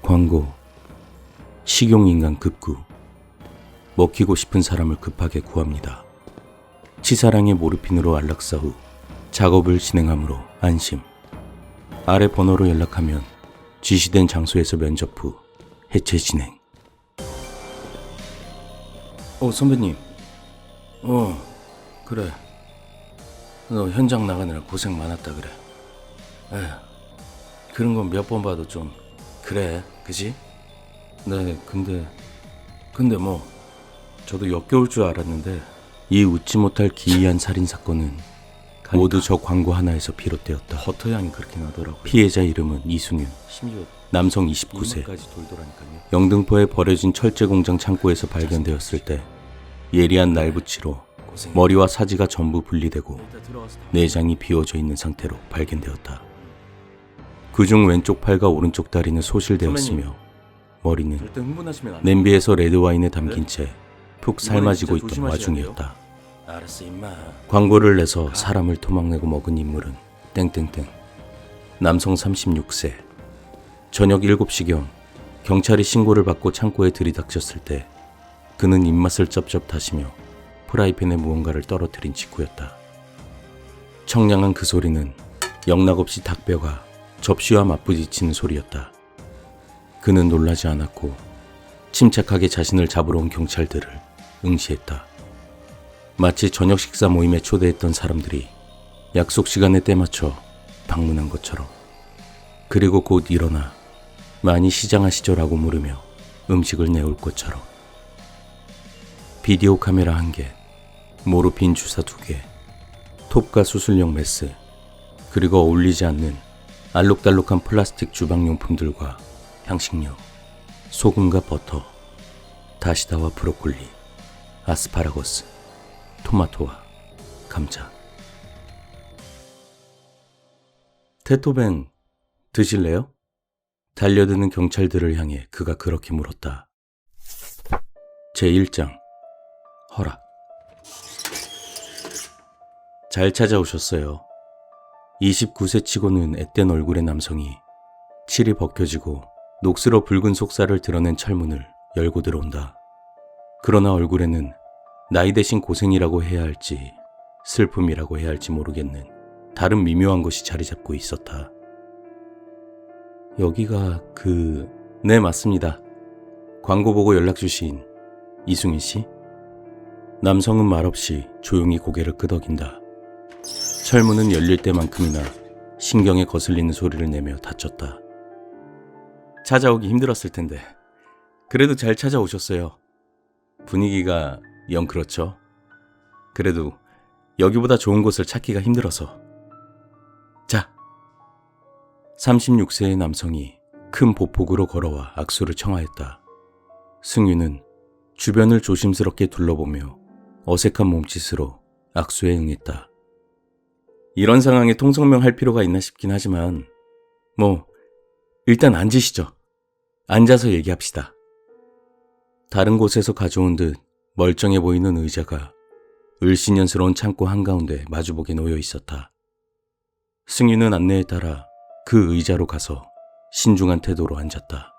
광고. 식용인간 급구. 먹히고 싶은 사람을 급하게 구합니다. 치사량의 모르핀으로 안락사 후 작업을 진행하므로 안심. 아래 번호로 연락하면 지시된 장소에서 면접 후 해체 진행. 선배님. 그래. 너 현장 나가느라 고생 많았다 그래. 에휴, 그런 건 몇 번 봐도 좀 그래, 그지? 네, 근데 뭐 저도 역겨울 줄 알았는데 이 웃지 못할 기이한 살인사건은 모두 저 광고 하나에서 비롯되었다. 허터양이 그렇게 나더라고요. 피해자 이름은 이승윤, 남성 29세. 영등포에 버려진 철제공장 창고에서 발견되었을 때 예리한 날붙이로 머리와 사지가 전부 분리되고 내장이 비워져 있는 상태로 발견되었다. 그중 왼쪽 팔과 오른쪽 다리는 소실되었으며 머리는 냄비에서 레드와인에 담긴 채 푹 삶아지고 있던 와중이었다. 광고를 내서 사람을 토막내고 먹은 인물은 땡땡땡. 남성 36세. 저녁 7시경 경찰이 신고를 받고 창고에 들이닥쳤을 때 그는 입맛을 쩝쩝 다시며 프라이팬에 무언가를 떨어뜨린 직후였다. 청량한 그 소리는 영락없이 닭뼈가 접시와 맞부딪히는 소리였다. 그는 놀라지 않았고 침착하게 자신을 잡으러 온 경찰들을 응시했다. 마치 저녁 식사 모임에 초대했던 사람들이 약속 시간에 때맞춰 방문한 것처럼. 그리고 곧 일어나 많이 시장하시죠라고 물으며 음식을 내올 것처럼. 비디오 카메라 1개, 모르핀 주사 2개, 톱과 수술용 메스, 그리고 어울리지 않는 알록달록한 플라스틱 주방용품들과 향신료, 소금과 버터, 다시다와 브로콜리, 아스파라거스, 토마토와 감자. 테토벤 드실래요? 달려드는 경찰들을 향해 그가 그렇게 물었다. 제1장 허락. 잘 찾아오셨어요. 29세 치고는 앳된 얼굴의 남성이 칠이 벗겨지고 녹슬어 붉은 속살을 드러낸 철문을 열고 들어온다. 그러나 얼굴에는 나이 대신 고생이라고 해야 할지 슬픔이라고 해야 할지 모르겠는 다른 미묘한 것이 자리 잡고 있었다. 여기가 네, 맞습니다. 광고 보고 연락 주신 이승윤 씨? 남성은 말없이 조용히 고개를 끄덕인다. 철문은 열릴 때만큼이나 신경에 거슬리는 소리를 내며 닫혔다. 찾아오기 힘들었을 텐데 그래도 잘 찾아오셨어요. 분위기가 영 그렇죠. 그래도 여기보다 좋은 곳을 찾기가 힘들어서. 자. 36세의 남성이 큰 보폭으로 걸어와 악수를 청하였다. 승윤은 주변을 조심스럽게 둘러보며 어색한 몸짓으로 악수에 응했다. 이런 상황에 통성명 할 필요가 있나 싶긴 하지만 일단 앉으시죠. 앉아서 얘기합시다. 다른 곳에서 가져온 듯 멀쩡해 보이는 의자가 을씨년스러운 창고 한가운데 마주보게 놓여 있었다. 승윤은 안내에 따라 그 의자로 가서 신중한 태도로 앉았다.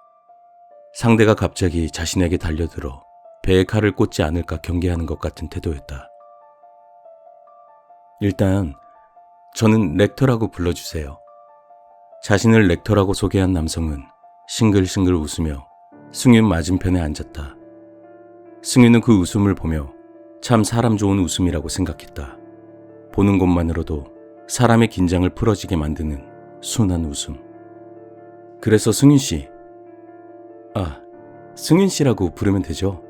상대가 갑자기 자신에게 달려들어 배에 칼을 꽂지 않을까 경계하는 것 같은 태도였다. 일단 저는 렉터라고 불러주세요. 자신을 렉터라고 소개한 남성은 싱글싱글 웃으며 승윤 맞은편에 앉았다. 승윤은 그 웃음을 보며 참 사람 좋은 웃음이라고 생각했다. 보는 것만으로도 사람의 긴장을 풀어지게 만드는 순한 웃음. 그래서 승윤 씨, 승윤 씨라고 부르면 되죠?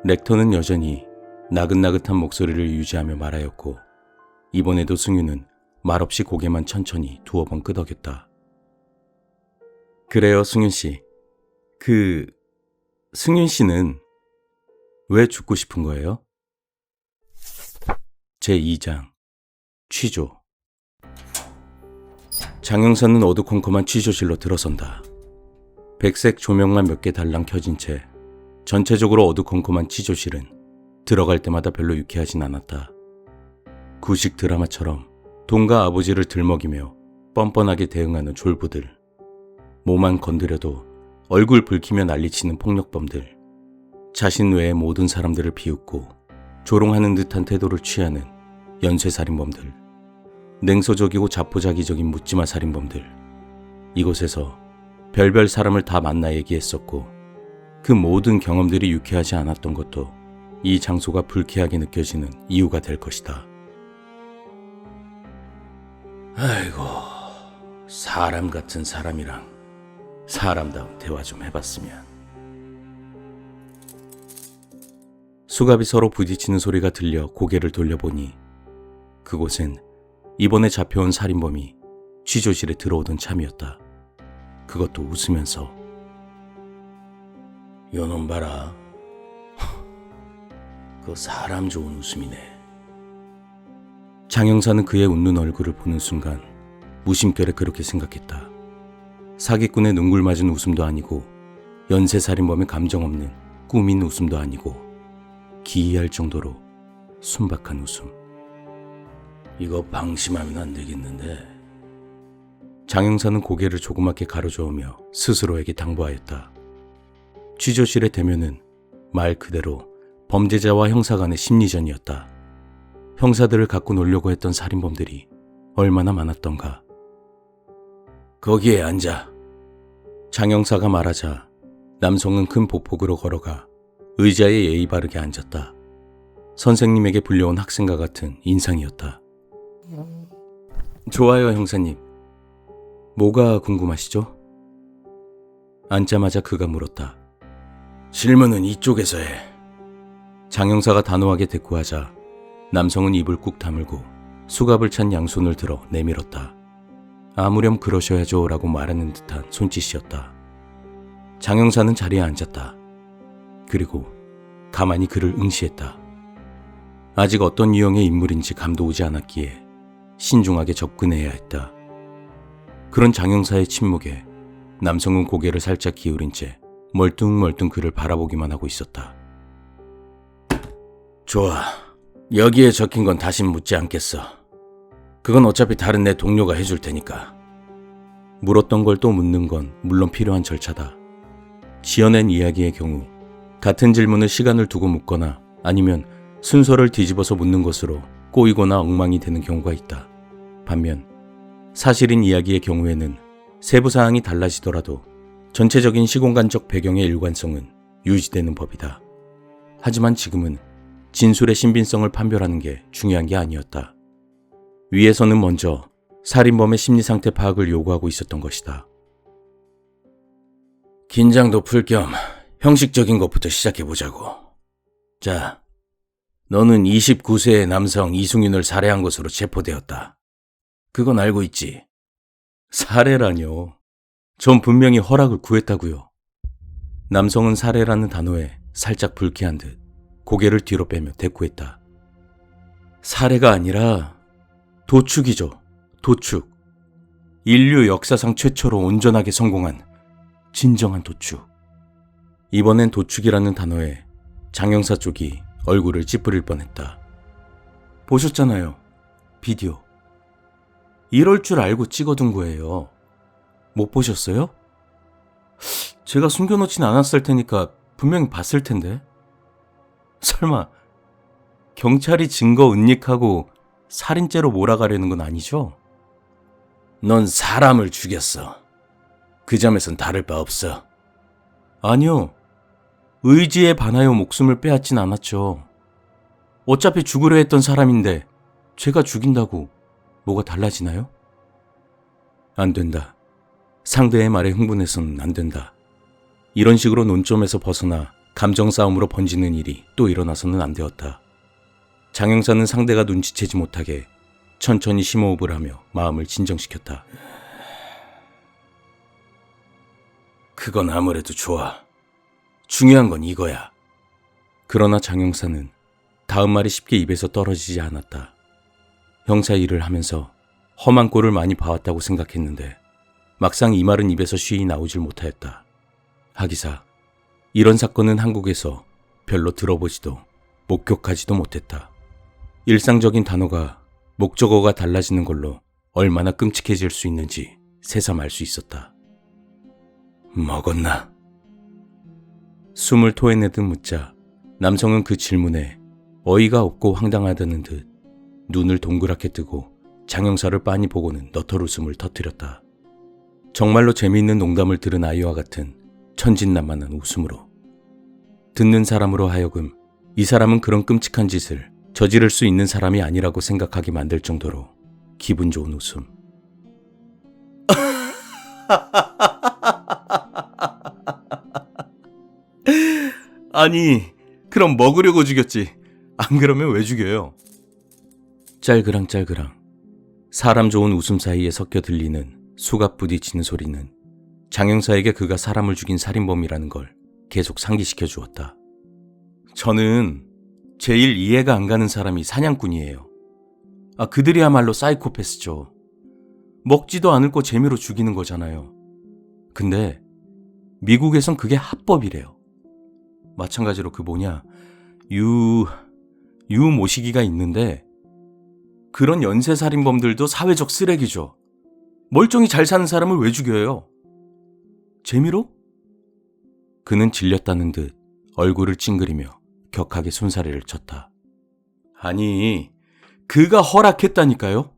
렉터는 여전히 나긋나긋한 목소리를 유지하며 말하였고 이번에도 승윤은 말없이 고개만 천천히 2번 끄덕였다. 그래요, 승윤 씨. 승윤 씨는 왜 죽고 싶은 거예요? 제2장 취조. 장영사는 어두컴컴한 취조실로 들어선다. 백색 조명만 몇 개 달랑 켜진 채 전체적으로 어두컴컴한 취조실은 들어갈 때마다 별로 유쾌하진 않았다. 구식 드라마처럼 돈과 아버지를 들먹이며 뻔뻔하게 대응하는 졸부들. 뭐만 건드려도 얼굴 붉히며 난리치는 폭력범들, 자신 외의 모든 사람들을 비웃고 조롱하는 듯한 태도를 취하는 연쇄살인범들, 냉소적이고 자포자기적인 묻지마 살인범들. 이곳에서 별별 사람을 다 만나 얘기했었고 그 모든 경험들이 유쾌하지 않았던 것도 이 장소가 불쾌하게 느껴지는 이유가 될 것이다. 아이고, 사람 같은 사람이랑 사람다운 대화 좀 해봤으면. 수갑이 서로 부딪히는 소리가 들려 고개를 돌려보니 그곳엔 이번에 잡혀온 살인범이 취조실에 들어오던 참이었다. 그것도 웃으면서. 요놈 봐라. 그 사람 좋은 웃음이네. 장 형사는 그의 웃는 얼굴을 보는 순간 무심결에 그렇게 생각했다. 사기꾼의 눈굴 맞은 웃음도 아니고 연쇄살인범의 감정 없는 꾸민 웃음도 아니고 기이할 정도로 순박한 웃음. 이거 방심하면 안 되겠는데. 장 형사는 고개를 조그맣게 가로저으며 스스로에게 당부하였다. 취조실의 대면은 말 그대로 범죄자와 형사 간의 심리전이었다. 형사들을 갖고 놀려고 했던 살인범들이 얼마나 많았던가. 거기에 앉아. 장 형사가 말하자 남성은 큰 보폭으로 걸어가 의자에 예의 바르게 앉았다. 선생님에게 불려온 학생과 같은 인상이었다. 좋아요, 형사님. 뭐가 궁금하시죠? 앉자마자 그가 물었다. 질문은 이쪽에서 해. 장 형사가 단호하게 대꾸하자 남성은 입을 꾹 다물고 수갑을 찬 양손을 들어 내밀었다. 아무렴 그러셔야죠 라고 말하는 듯한 손짓이었다. 장 형사는 자리에 앉았다. 그리고 가만히 그를 응시했다. 아직 어떤 유형의 인물인지 감도 오지 않았기에 신중하게 접근해야 했다. 그런 장 형사의 침묵에 남성은 고개를 살짝 기울인 채 멀뚱멀뚱 그를 바라보기만 하고 있었다. 좋아. 여기에 적힌 건 다신 묻지 않겠어. 그건 어차피 다른 내 동료가 해줄 테니까. 물었던 걸 또 묻는 건 물론 필요한 절차다. 지어낸 이야기의 경우 같은 질문을 시간을 두고 묻거나 아니면 순서를 뒤집어서 묻는 것으로 꼬이거나 엉망이 되는 경우가 있다. 반면 사실인 이야기의 경우에는 세부 사항이 달라지더라도 전체적인 시공간적 배경의 일관성은 유지되는 법이다. 하지만 지금은 진술의 신빙성을 판별하는 게 중요한 게 아니었다. 위에서는 먼저 살인범의 심리상태 파악을 요구하고 있었던 것이다. 긴장도 풀 겸 형식적인 것부터 시작해보자고. 자, 너는 29세의 남성 이승윤을 살해한 것으로 체포되었다. 그건 알고 있지? 살해라뇨. 전 분명히 허락을 구했다고요. 남성은 살해라는 단어에 살짝 불쾌한 듯 고개를 뒤로 빼며 대꾸했다. 살해가 아니라 도축이죠. 도축. 인류 역사상 최초로 온전하게 성공한 진정한 도축. 이번엔 도축이라는 단어에 장형사 쪽이 얼굴을 찌푸릴 뻔했다. 보셨잖아요. 비디오. 이럴 줄 알고 찍어둔 거예요. 못 보셨어요? 제가 숨겨놓진 않았을 테니까 분명히 봤을 텐데. 설마 경찰이 증거 은닉하고 살인죄로 몰아가려는 건 아니죠? 넌 사람을 죽였어. 그 점에선 다를 바 없어. 아니요. 의지에 반하여 목숨을 빼앗진 않았죠. 어차피 죽으려 했던 사람인데 제가 죽인다고 뭐가 달라지나요? 안 된다. 상대의 말에 흥분해서는 안 된다. 이런 식으로 논점에서 벗어나 감정 싸움으로 번지는 일이 또 일어나서는 안 되었다. 장 형사는 상대가 눈치채지 못하게 천천히 심호흡을 하며 마음을 진정시켰다. 그건 아무래도 좋아. 중요한 건 이거야. 그러나 장 형사는 다음 말이 쉽게 입에서 떨어지지 않았다. 형사 일을 하면서 험한 꼴을 많이 봐왔다고 생각했는데 막상 이 말은 입에서 쉬이 나오질 못하였다. 하기사 이런 사건은 한국에서 별로 들어보지도 목격하지도 못했다. 일상적인 단어가 목적어가 달라지는 걸로 얼마나 끔찍해질 수 있는지 새삼 알 수 있었다. 먹었나? 숨을 토해내듯 묻자 남성은 그 질문에 어이가 없고 황당하다는 듯 눈을 동그랗게 뜨고 장영사를 빤히 보고는 너털 웃음을 터뜨렸다. 정말로 재미있는 농담을 들은 아이와 같은 천진난만한 웃음으로. 듣는 사람으로 하여금 이 사람은 그런 끔찍한 짓을 저지를 수 있는 사람이 아니라고 생각하게 만들 정도로 기분 좋은 웃음. 아니, 그럼 먹으려고 죽였지. 안 그러면 왜 죽여요? 짤그랑짤그랑 사람 좋은 웃음 사이에 섞여 들리는 수갑 부딪히는 소리는 장영사에게 그가 사람을 죽인 살인범이라는 걸 계속 상기시켜 주었다. 저는 제일 이해가 안 가는 사람이 사냥꾼이에요. 그들이야말로 사이코패스죠. 먹지도 않을 거 재미로 죽이는 거잖아요. 근데 미국에선 그게 합법이래요. 마찬가지로 유모시기가 있는데 그런 연쇄살인범들도 사회적 쓰레기죠. 멀쩡히 잘 사는 사람을 왜 죽여요? 재미로? 그는 질렸다는 듯 얼굴을 찡그리며 격하게 손사래를 쳤다. 아니, 그가 허락했다니까요?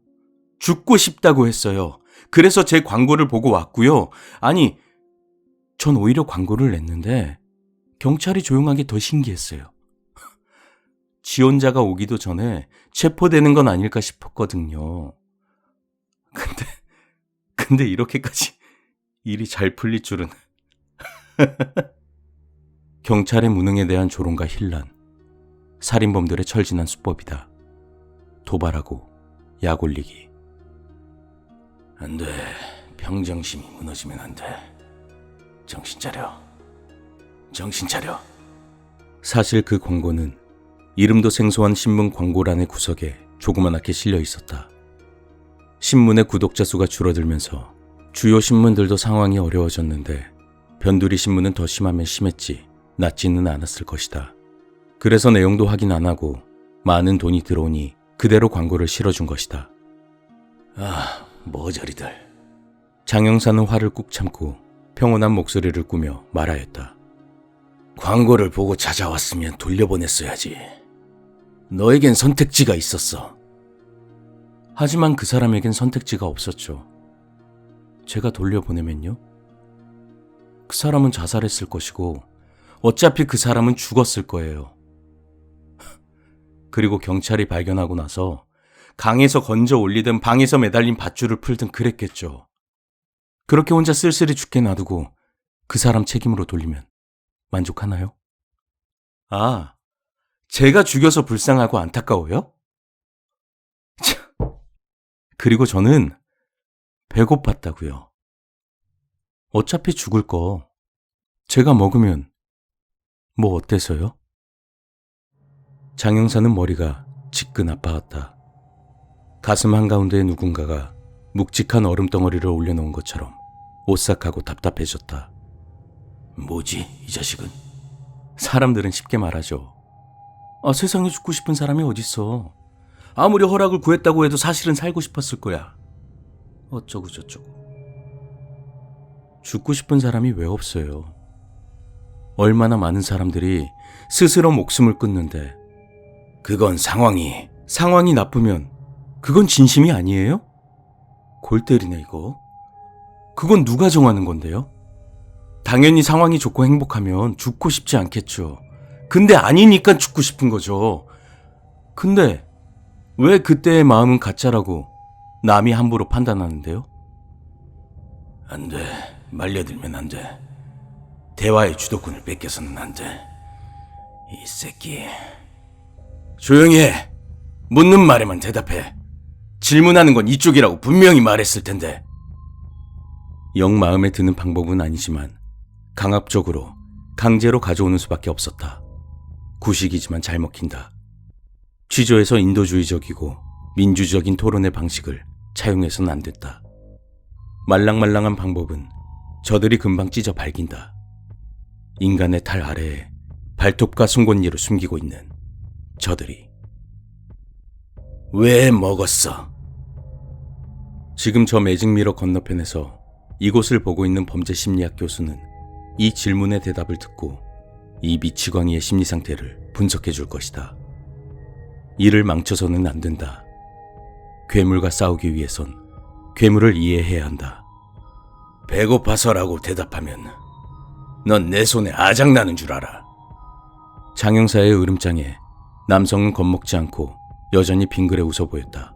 죽고 싶다고 했어요. 그래서 제 광고를 보고 왔고요. 아니, 전 오히려 광고를 냈는데 경찰이 조용한 게 더 신기했어요. 지원자가 오기도 전에 체포되는 건 아닐까 싶었거든요. 근데 이렇게까지 일이 잘 풀릴 줄은. 경찰의 무능에 대한 조롱과 힐난, 살인범들의 철진한 수법이다. 도발하고 약 올리기. 안 돼. 평정심이 무너지면 안 돼. 정신 차려. 사실 그 광고는 이름도 생소한 신문 광고란의 구석에 조그맣게 실려 있었다. 신문의 구독자 수가 줄어들면서 주요 신문들도 상황이 어려워졌는데 변두리 신문은 더 심하면 심했지 낫지는 않았을 것이다. 그래서 내용도 확인 안 하고 많은 돈이 들어오니 그대로 광고를 실어준 것이다. 머저리들. 장영사는 화를 꾹 참고 평온한 목소리를 꾸며 말하였다. 광고를 보고 찾아왔으면 돌려보냈어야지. 너에겐 선택지가 있었어. 하지만 그 사람에겐 선택지가 없었죠. 제가 돌려보내면요? 그 사람은 자살했을 것이고 어차피 그 사람은 죽었을 거예요. 그리고 경찰이 발견하고 나서 강에서 건져 올리든 방에서 매달린 밧줄을 풀든 그랬겠죠. 그렇게 혼자 쓸쓸히 죽게 놔두고 그 사람 책임으로 돌리면 만족하나요? 제가 죽여서 불쌍하고 안타까워요? 그리고 저는 배고팠다고요. 어차피 죽을 거 제가 먹으면 뭐 어때서요? 장영사는 머리가 지끈 아파왔다. 가슴 한가운데에 누군가가 묵직한 얼음덩어리를 올려놓은 것처럼 오싹하고 답답해졌다. 뭐지, 이 자식은? 사람들은 쉽게 말하죠. 세상에 죽고 싶은 사람이 어딨어. 아무리 허락을 구했다고 해도 사실은 살고 싶었을 거야. 어쩌고 저쩌고. 죽고 싶은 사람이 왜 없어요? 얼마나 많은 사람들이 스스로 목숨을 끊는데 그건 상황이 나쁘면 그건 진심이 아니에요? 골 때리네 이거. 그건 누가 정하는 건데요? 당연히 상황이 좋고 행복하면 죽고 싶지 않겠죠. 근데 아니니까 죽고 싶은 거죠. 근데 왜 그때의 마음은 가짜라고 남이 함부로 판단하는데요? 안 돼. 말려들면 안 돼. 대화의 주도권을 뺏겨서는 안 돼. 이 새끼. 조용히 해. 묻는 말에만 대답해. 질문하는 건 이쪽이라고 분명히 말했을 텐데. 영 마음에 드는 방법은 아니지만 강압적으로 강제로 가져오는 수밖에 없었다. 구식이지만 잘 먹힌다. 취조에서 인도주의적이고 민주적인 토론의 방식을 차용해서는 안 됐다. 말랑말랑한 방법은 저들이 금방 찢어 발긴다. 인간의 탈 아래에 발톱과 송곳니를 숨기고 있는 저들이. 왜 먹었어? 지금 저 매직미러 건너편에서 이곳을 보고 있는 범죄심리학 교수는 이 질문의 대답을 듣고 이 미치광이의 심리 상태를 분석해 줄 것이다. 이를 망쳐서는 안 된다. 괴물과 싸우기 위해선 괴물을 이해해야 한다. 배고파서라고 대답하면 넌 내 손에 아작나는 줄 알아. 장영사의 으름장에 남성은 겁먹지 않고 여전히 빙그레 웃어 보였다.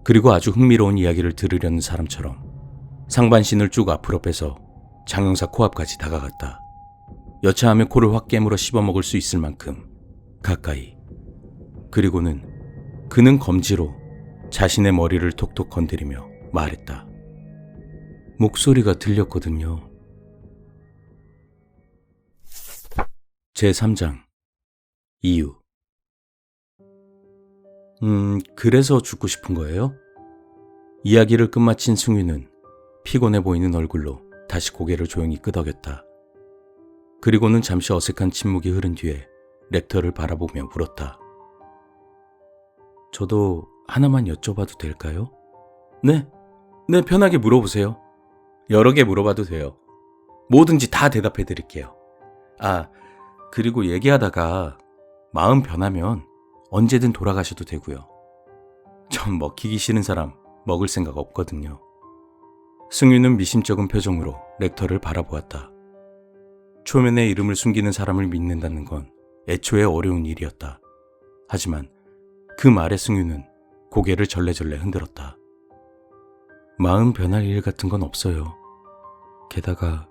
그리고 아주 흥미로운 이야기를 들으려는 사람처럼 상반신을 쭉 앞으로 빼서 장영사 코앞까지 다가갔다. 여차하면 코를 확 깨물어 씹어먹을 수 있을 만큼 가까이. 그리고는 그는 검지로 자신의 머리를 톡톡 건드리며 말했다. 목소리가 들렸거든요. 제3장 이유. 그래서 죽고 싶은 거예요? 이야기를 끝마친 승윤은 피곤해 보이는 얼굴로 다시 고개를 조용히 끄덕였다. 그리고는 잠시 어색한 침묵이 흐른 뒤에 렉터를 바라보며 물었다. 저도 하나만 여쭤봐도 될까요? 네, 편하게 물어보세요. 여러 개 물어봐도 돼요. 뭐든지 다 대답해 드릴게요. 그리고 얘기하다가 마음 변하면 언제든 돌아가셔도 되고요. 전 먹히기 싫은 사람 먹을 생각 없거든요. 승윤은 미심쩍은 표정으로 렉터를 바라보았다. 초면에 이름을 숨기는 사람을 믿는다는 건 애초에 어려운 일이었다. 하지만 그 말에 승윤은 고개를 절레절레 흔들었다. 마음 변할 일 같은 건 없어요. 게다가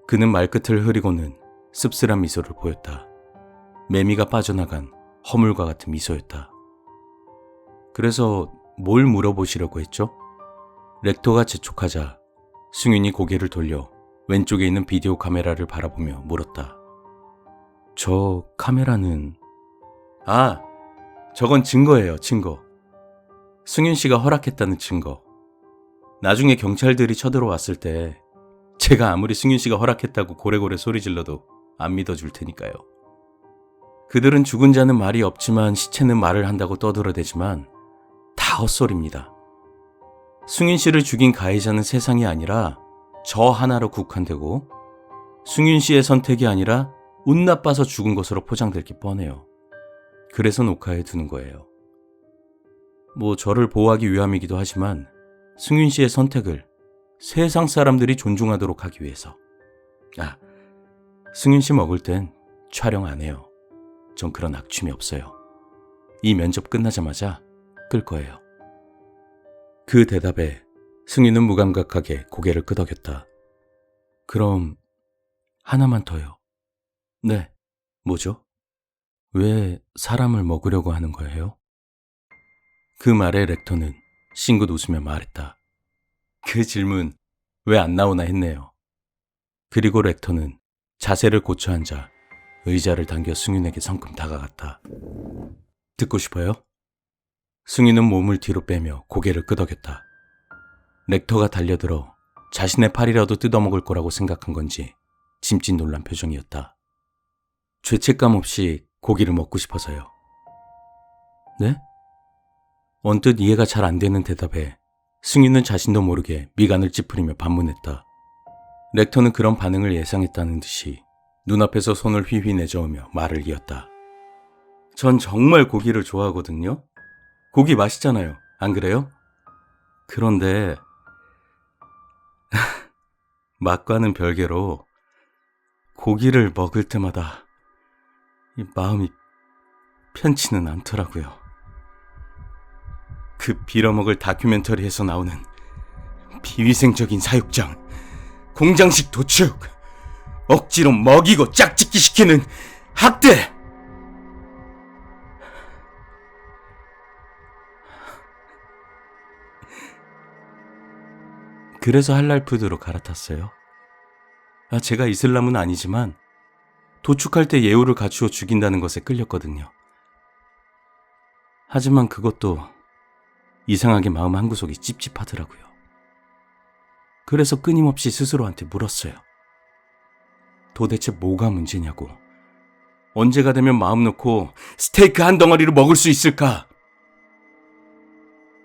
그는 말끝을 흐리고는 씁쓸한 미소를 보였다. 매미가 빠져나간 허물과 같은 미소였다. 그래서 뭘 물어보시려고 했죠? 렉터가 재촉하자 승윤이 고개를 돌려 왼쪽에 있는 비디오 카메라를 바라보며 물었다. 저 카메라는... 저건 증거예요, 증거. 승윤 씨가 허락했다는 증거. 나중에 경찰들이 쳐들어왔을 때 제가 아무리 승윤 씨가 허락했다고 고래고래 소리 질러도 안 믿어줄 테니까요. 그들은 죽은 자는 말이 없지만 시체는 말을 한다고 떠들어대지만 다 헛소리입니다. 승윤 씨를 죽인 가해자는 세상이 아니라 저 하나로 국한되고 승윤 씨의 선택이 아니라 운 나빠서 죽은 것으로 포장될 게 뻔해요. 그래서 녹화해 두는 거예요. 저를 보호하기 위함이기도 하지만 승윤 씨의 선택을 세상 사람들이 존중하도록 하기 위해서. 승윤 씨 먹을 땐 촬영 안 해요. 전 그런 악취미 없어요. 이 면접 끝나자마자 끌 거예요. 그 대답에 승윤은 무감각하게 고개를 끄덕였다. 그럼 하나만 더요. 네, 뭐죠? 왜 사람을 먹으려고 하는 거예요? 그 말에 렉터는 싱긋 웃으며 말했다. 그 질문 왜 안 나오나 했네요. 그리고 렉터는 자세를 고쳐 앉아 의자를 당겨 승윤에게 성큼 다가갔다. 듣고 싶어요? 승윤은 몸을 뒤로 빼며 고개를 끄덕였다. 렉터가 달려들어 자신의 팔이라도 뜯어먹을 거라고 생각한 건지 짐짓 놀란 표정이었다. 죄책감 없이 고기를 먹고 싶어서요. 네? 언뜻 이해가 잘 안 되는 대답에 승윤은 자신도 모르게 미간을 찌푸리며 반문했다. 렉터는 그런 반응을 예상했다는 듯이 눈앞에서 손을 휘휘 내저으며 말을 이었다. 전 정말 고기를 좋아하거든요. 고기 맛있잖아요. 안 그래요? 그런데 맛과는 별개로 고기를 먹을 때마다 이 마음이 편치는 않더라고요. 그 빌어먹을 다큐멘터리에서 나오는 비위생적인 사육장, 공장식 도축, 억지로 먹이고 짝짓기 시키는 학대! 그래서 할랄푸드로 갈아탔어요. 제가 이슬람은 아니지만 도축할 때 예우를 갖추어 죽인다는 것에 끌렸거든요. 하지만 그것도 이상하게 마음 한구석이 찝찝하더라고요. 그래서 끊임없이 스스로한테 물었어요. 도대체 뭐가 문제냐고. 언제가 되면 마음 놓고 스테이크 한 덩어리를 먹을 수 있을까?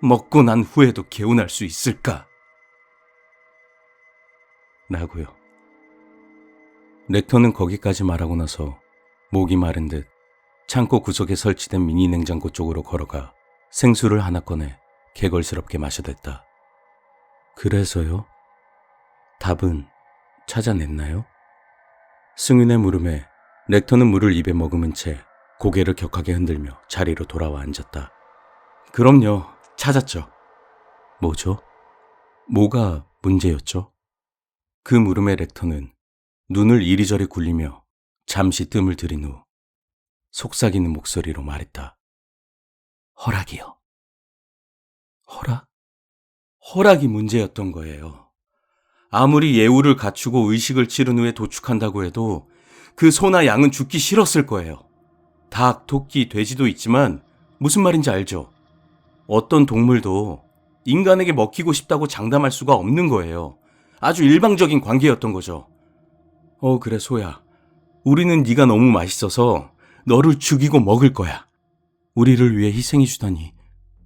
먹고 난 후에도 개운할 수 있을까? 라고요. 렉터는 거기까지 말하고 나서 목이 마른 듯 창고 구석에 설치된 미니 냉장고 쪽으로 걸어가 생수를 하나 꺼내 개걸스럽게 마셔댔다. 그래서요? 답은 찾아냈나요? 승윤의 물음에 렉터는 물을 입에 머금은 채 고개를 격하게 흔들며 자리로 돌아와 앉았다. 그럼요, 찾았죠. 뭐죠? 뭐가 문제였죠? 그 물음에 렉터는 눈을 이리저리 굴리며 잠시 뜸을 들인 후 속삭이는 목소리로 말했다. 허락이요. 허락? 허락이 문제였던 거예요. 아무리 예우를 갖추고 의식을 치른 후에 도축한다고 해도 그 소나 양은 죽기 싫었을 거예요. 닭, 토끼, 돼지도 있지만 무슨 말인지 알죠? 어떤 동물도 인간에게 먹히고 싶다고 장담할 수가 없는 거예요. 아주 일방적인 관계였던 거죠. 그래 소야. 우리는 네가 너무 맛있어서 너를 죽이고 먹을 거야. 우리를 위해 희생해 주다니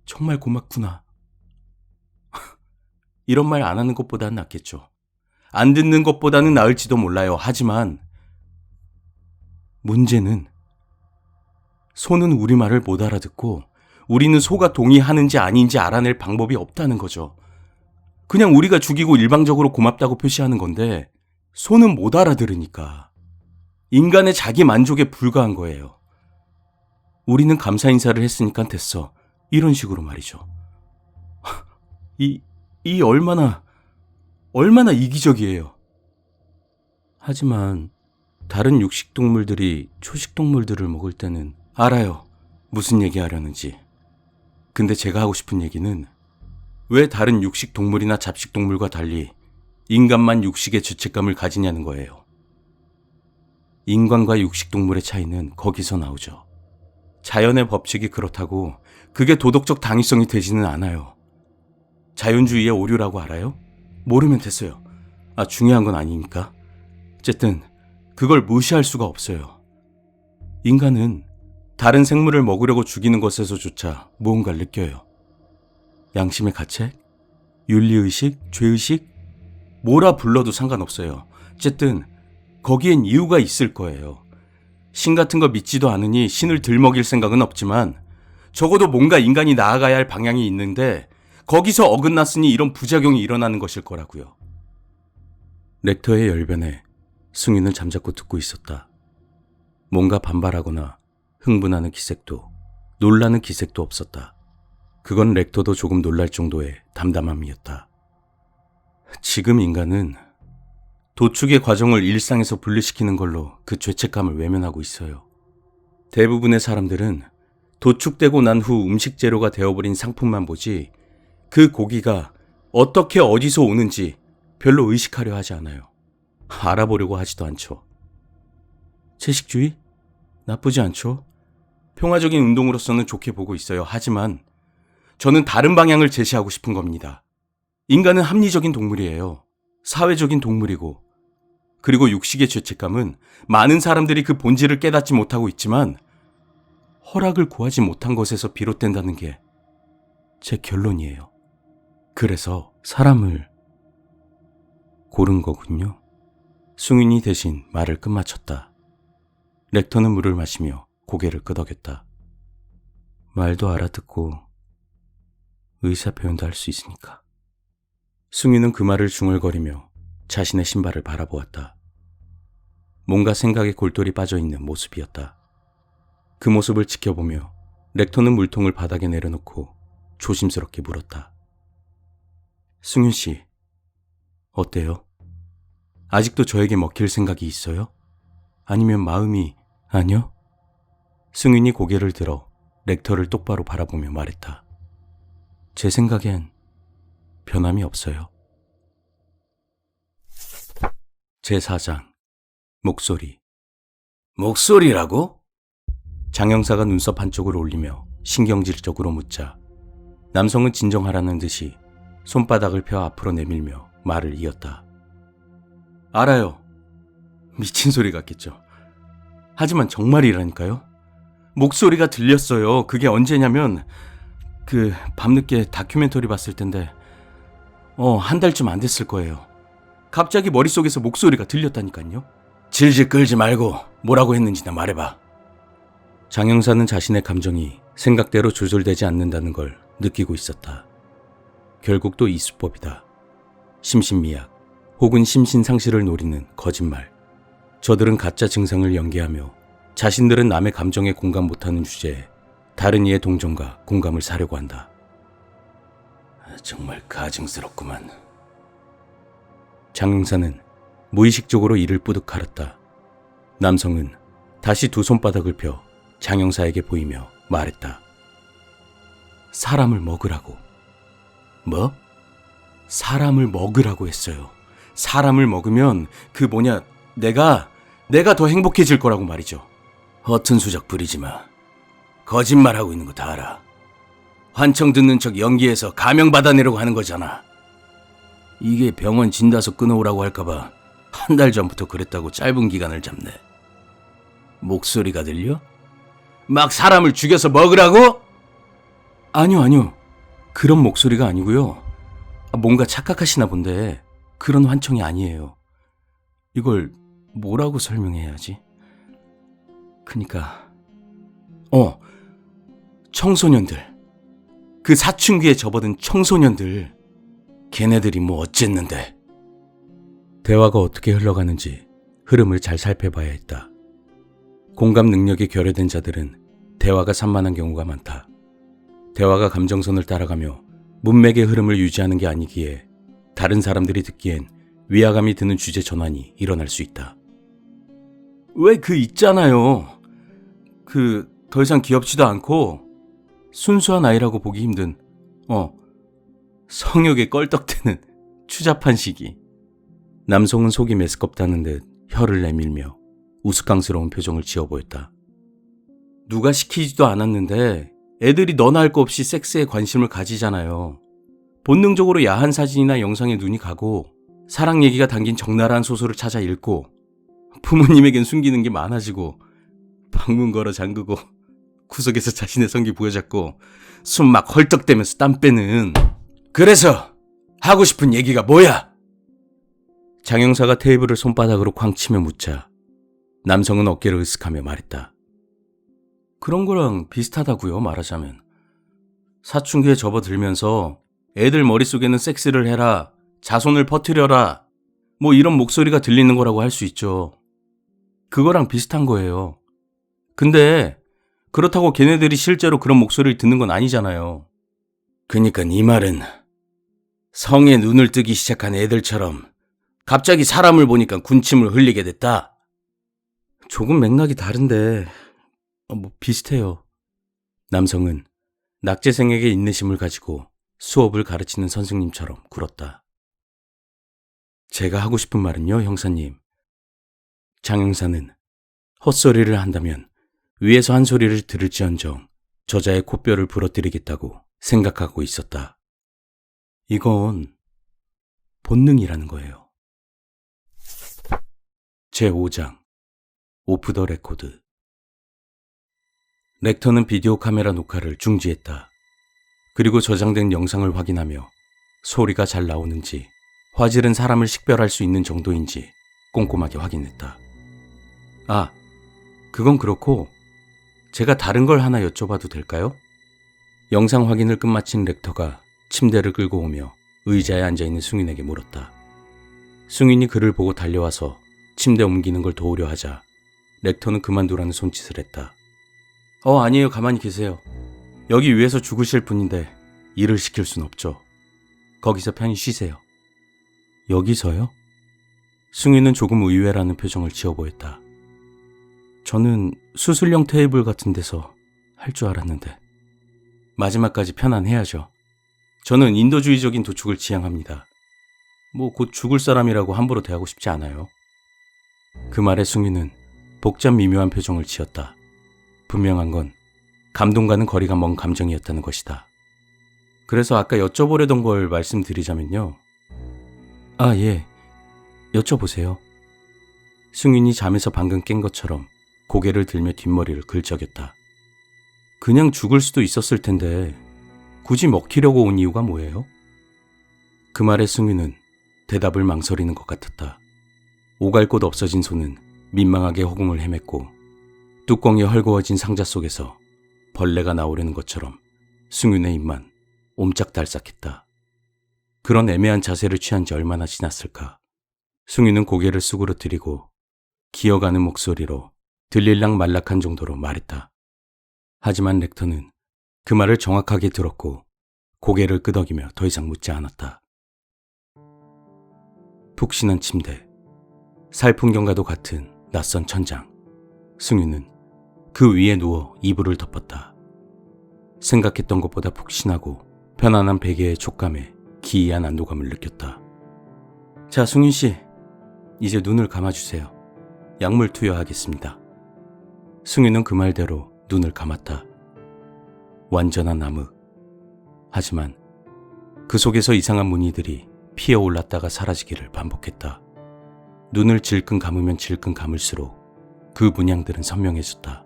정말 고맙구나. 이런 말 안 하는 것보다는 낫겠죠. 안 듣는 것보다는 나을지도 몰라요. 하지만 문제는 소는 우리 말을 못 알아듣고 우리는 소가 동의하는지 아닌지 알아낼 방법이 없다는 거죠. 그냥 우리가 죽이고 일방적으로 고맙다고 표시하는 건데 소는 못 알아들으니까 인간의 자기 만족에 불과한 거예요. 우리는 감사 인사를 했으니까 됐어. 이런 식으로 말이죠. 이 얼마나 이기적이에요. 하지만 다른 육식동물들이 초식동물들을 먹을 때는 알아요. 무슨 얘기하려는지. 근데 제가 하고 싶은 얘기는 왜 다른 육식동물이나 잡식동물과 달리 인간만 육식의 죄책감을 가지냐는 거예요. 인간과 육식동물의 차이는 거기서 나오죠. 자연의 법칙이 그렇다고 그게 도덕적 당위성이 되지는 않아요. 자연주의의 오류라고 알아요? 모르면 됐어요. 중요한 건 아니니까. 어쨌든 그걸 무시할 수가 없어요. 인간은 다른 생물을 먹으려고 죽이는 것에서조차 무언가를 느껴요. 양심의 가책? 윤리의식? 죄의식? 뭐라 불러도 상관없어요. 어쨌든 거기엔 이유가 있을 거예요. 신 같은 거 믿지도 않으니 신을 들먹일 생각은 없지만 적어도 뭔가 인간이 나아가야 할 방향이 있는데 거기서 어긋났으니 이런 부작용이 일어나는 것일 거라고요. 렉터의 열변에 승윤은 잠자코 듣고 있었다. 뭔가 반발하거나 흥분하는 기색도 놀라는 기색도 없었다. 그건 렉터도 조금 놀랄 정도의 담담함이었다. 지금 인간은 도축의 과정을 일상에서 분리시키는 걸로 그 죄책감을 외면하고 있어요. 대부분의 사람들은 도축되고 난 후 음식 재료가 되어버린 상품만 보지 그 고기가 어떻게 어디서 오는지 별로 의식하려 하지 않아요. 알아보려고 하지도 않죠. 채식주의? 나쁘지 않죠. 평화적인 운동으로서는 좋게 보고 있어요. 하지만 저는 다른 방향을 제시하고 싶은 겁니다. 인간은 합리적인 동물이에요. 사회적인 동물이고, 그리고 육식의 죄책감은 많은 사람들이 그 본질을 깨닫지 못하고 있지만 허락을 구하지 못한 것에서 비롯된다는 게 제 결론이에요. 그래서 사람을 고른 거군요. 승윤이 대신 말을 끝마쳤다. 렉터는 물을 마시며 고개를 끄덕였다. 말도 알아듣고 의사 표현도 할 수 있으니까. 승윤은 그 말을 중얼거리며 자신의 신발을 바라보았다. 뭔가 생각에 골똘히 빠져있는 모습이었다. 그 모습을 지켜보며 렉터는 물통을 바닥에 내려놓고 조심스럽게 물었다. 승윤 씨, 어때요? 아직도 저에게 먹힐 생각이 있어요? 아니면 마음이... 아니요? 승윤이 고개를 들어 렉터를 똑바로 바라보며 말했다. 제 생각엔 변함이 없어요. 제4장 목소리. 목소리라고? 장 형사가 눈썹 한쪽을 올리며 신경질적으로 묻자 남성은 진정하라는 듯이 손바닥을 펴 앞으로 내밀며 말을 이었다. 알아요. 미친 소리 같겠죠. 하지만 정말이라니까요. 목소리가 들렸어요. 그게 언제냐면 밤늦게 다큐멘터리 봤을 텐데 한 달쯤 안 됐을 거예요. 갑자기 머릿속에서 목소리가 들렸다니까요. 질질 끌지 말고 뭐라고 했는지나 말해봐. 장 형사는 자신의 감정이 생각대로 조절되지 않는다는 걸 느끼고 있었다. 결국 또 이 수법이다. 심신미약 혹은 심신상실을 노리는 거짓말. 저들은 가짜 증상을 연기하며 자신들은 남의 감정에 공감 못하는 주제에 다른 이의 동정과 공감을 사려고 한다. 정말 가증스럽구만. 장 형사는 무의식적으로 이를 뿌듯 가렸다. 남성은 다시 두 손바닥을 펴 장 형사에게 보이며 말했다. 사람을 먹으라고. 뭐? 사람을 먹으라고 했어요. 사람을 먹으면 내가 더 행복해질 거라고 말이죠. 허튼 수작 부리지 마. 거짓말하고 있는 거 다 알아. 환청 듣는 척 연기해서 가명 받아내려고 하는 거잖아. 이게 병원 진단서 끊어오라고 할까봐 한 달 전부터 그랬다고 짧은 기간을 잡네. 목소리가 들려? 막 사람을 죽여서 먹으라고? 아니요. 그런 목소리가 아니고요. 뭔가 착각하시나 본데 그런 환청이 아니에요. 이걸 뭐라고 설명해야지? 그니까 청소년들. 그 사춘기에 접어든 청소년들. 걔네들이 뭐 어쨌는데. 대화가 어떻게 흘러가는지 흐름을 잘 살펴봐야 했다. 공감 능력이 결여된 자들은 대화가 산만한 경우가 많다. 대화가 감정선을 따라가며 문맥의 흐름을 유지하는 게 아니기에 다른 사람들이 듣기엔 위화감이 드는 주제 전환이 일어날 수 있다. 왜 있잖아요. 더 이상 귀엽지도 않고 순수한 아이라고 보기 힘든 성욕에 껄떡대는 추잡한 시기. 남성은 속이 메스껍다는 듯 혀를 내밀며 우스꽝스러운 표정을 지어 보였다. 누가 시키지도 않았는데 애들이 너나 할 거 없이 섹스에 관심을 가지잖아요. 본능적으로 야한 사진이나 영상에 눈이 가고 사랑 얘기가 담긴 적나라한 소설을 찾아 읽고 부모님에겐 숨기는 게 많아지고 방문 걸어 잠그고 구석에서 자신의 성기 부여잡고 숨 막 헐떡대면서 땀 빼는. 그래서 하고 싶은 얘기가 뭐야? 장 형사가 테이블을 손바닥으로 쾅 치며 묻자 남성은 어깨를 으쓱하며 말했다. 그런 거랑 비슷하다고요, 말하자면. 사춘기에 접어들면서 애들 머릿속에는 섹스를 해라, 자손을 퍼뜨려라, 뭐 이런 목소리가 들리는 거라고 할 수 있죠. 그거랑 비슷한 거예요. 근데 그렇다고 걔네들이 실제로 그런 목소리를 듣는 건 아니잖아요. 그니까 네 말은 성에 눈을 뜨기 시작한 애들처럼 갑자기 사람을 보니까 군침을 흘리게 됐다. 조금 맥락이 다른데 비슷해요. 남성은 낙제생에게 인내심을 가지고 수업을 가르치는 선생님처럼 굴었다. 제가 하고 싶은 말은요, 형사님. 장 형사는 헛소리를 한다면 위에서 한 소리를 들을지언정 저자의 콧뼈를 부러뜨리겠다고 생각하고 있었다. 이건 본능이라는 거예요. 제5장 오프 더 레코드. 렉터는 비디오 카메라 녹화를 중지했다. 그리고 저장된 영상을 확인하며 소리가 잘 나오는지 화질은 사람을 식별할 수 있는 정도인지 꼼꼼하게 확인했다. 아, 그건 그렇고 제가 다른 걸 하나 여쭤봐도 될까요? 영상 확인을 끝마친 렉터가 침대를 끌고 오며 의자에 앉아있는 승윤에게 물었다. 승윤이 그를 보고 달려와서 침대 옮기는 걸 도우려 하자 렉터는 그만두라는 손짓을 했다. 아니에요. 가만히 계세요. 여기 위에서 죽으실 분인데 일을 시킬 순 없죠. 거기서 편히 쉬세요. 여기서요? 승윤은 조금 의외라는 표정을 지어 보였다. 저는 수술용 테이블 같은 데서 할 줄 알았는데. 마지막까지 편안해야죠. 저는 인도주의적인 도축을 지향합니다. 곧 죽을 사람이라고 함부로 대하고 싶지 않아요. 그 말에 승윤은 복잡 미묘한 표정을 지었다. 분명한 건 감동과는 거리가 먼 감정이었다는 것이다. 그래서 아까 여쭤보려던 걸 말씀드리자면요. 아, 예. 여쭤보세요. 승윤이 잠에서 방금 깬 것처럼 고개를 들며 뒷머리를 긁적였다. 그냥 죽을 수도 있었을 텐데 굳이 먹히려고 온 이유가 뭐예요? 그 말에 승윤은 대답을 망설이는 것 같았다. 오갈 곳 없어진 손은 민망하게 허공을 헤맸고 뚜껑이 헐거워진 상자 속에서 벌레가 나오려는 것처럼 승윤의 입만 옴짝달싹했다. 그런 애매한 자세를 취한 지 얼마나 지났을까. 승윤은 고개를 수그러뜨리고 기어가는 목소리로 들릴락 말락한 정도로 말했다. 하지만 렉터는 그 말을 정확하게 들었고 고개를 끄덕이며 더 이상 묻지 않았다. 푹신한 침대, 살풍경과도 같은 낯선 천장. 승윤은 그 위에 누워 이불을 덮었다. 생각했던 것보다 푹신하고 편안한 베개의 촉감에 기이한 안도감을 느꼈다. 자, 승윤 씨, 이제 눈을 감아주세요. 약물 투여하겠습니다. 승윤은 그 말대로 눈을 감았다. 완전한 암흑. 하지만 그 속에서 이상한 무늬들이 피어올랐다가 사라지기를 반복했다. 눈을 질끈 감으면 질끈 감을수록 그 문양들은 선명해졌다.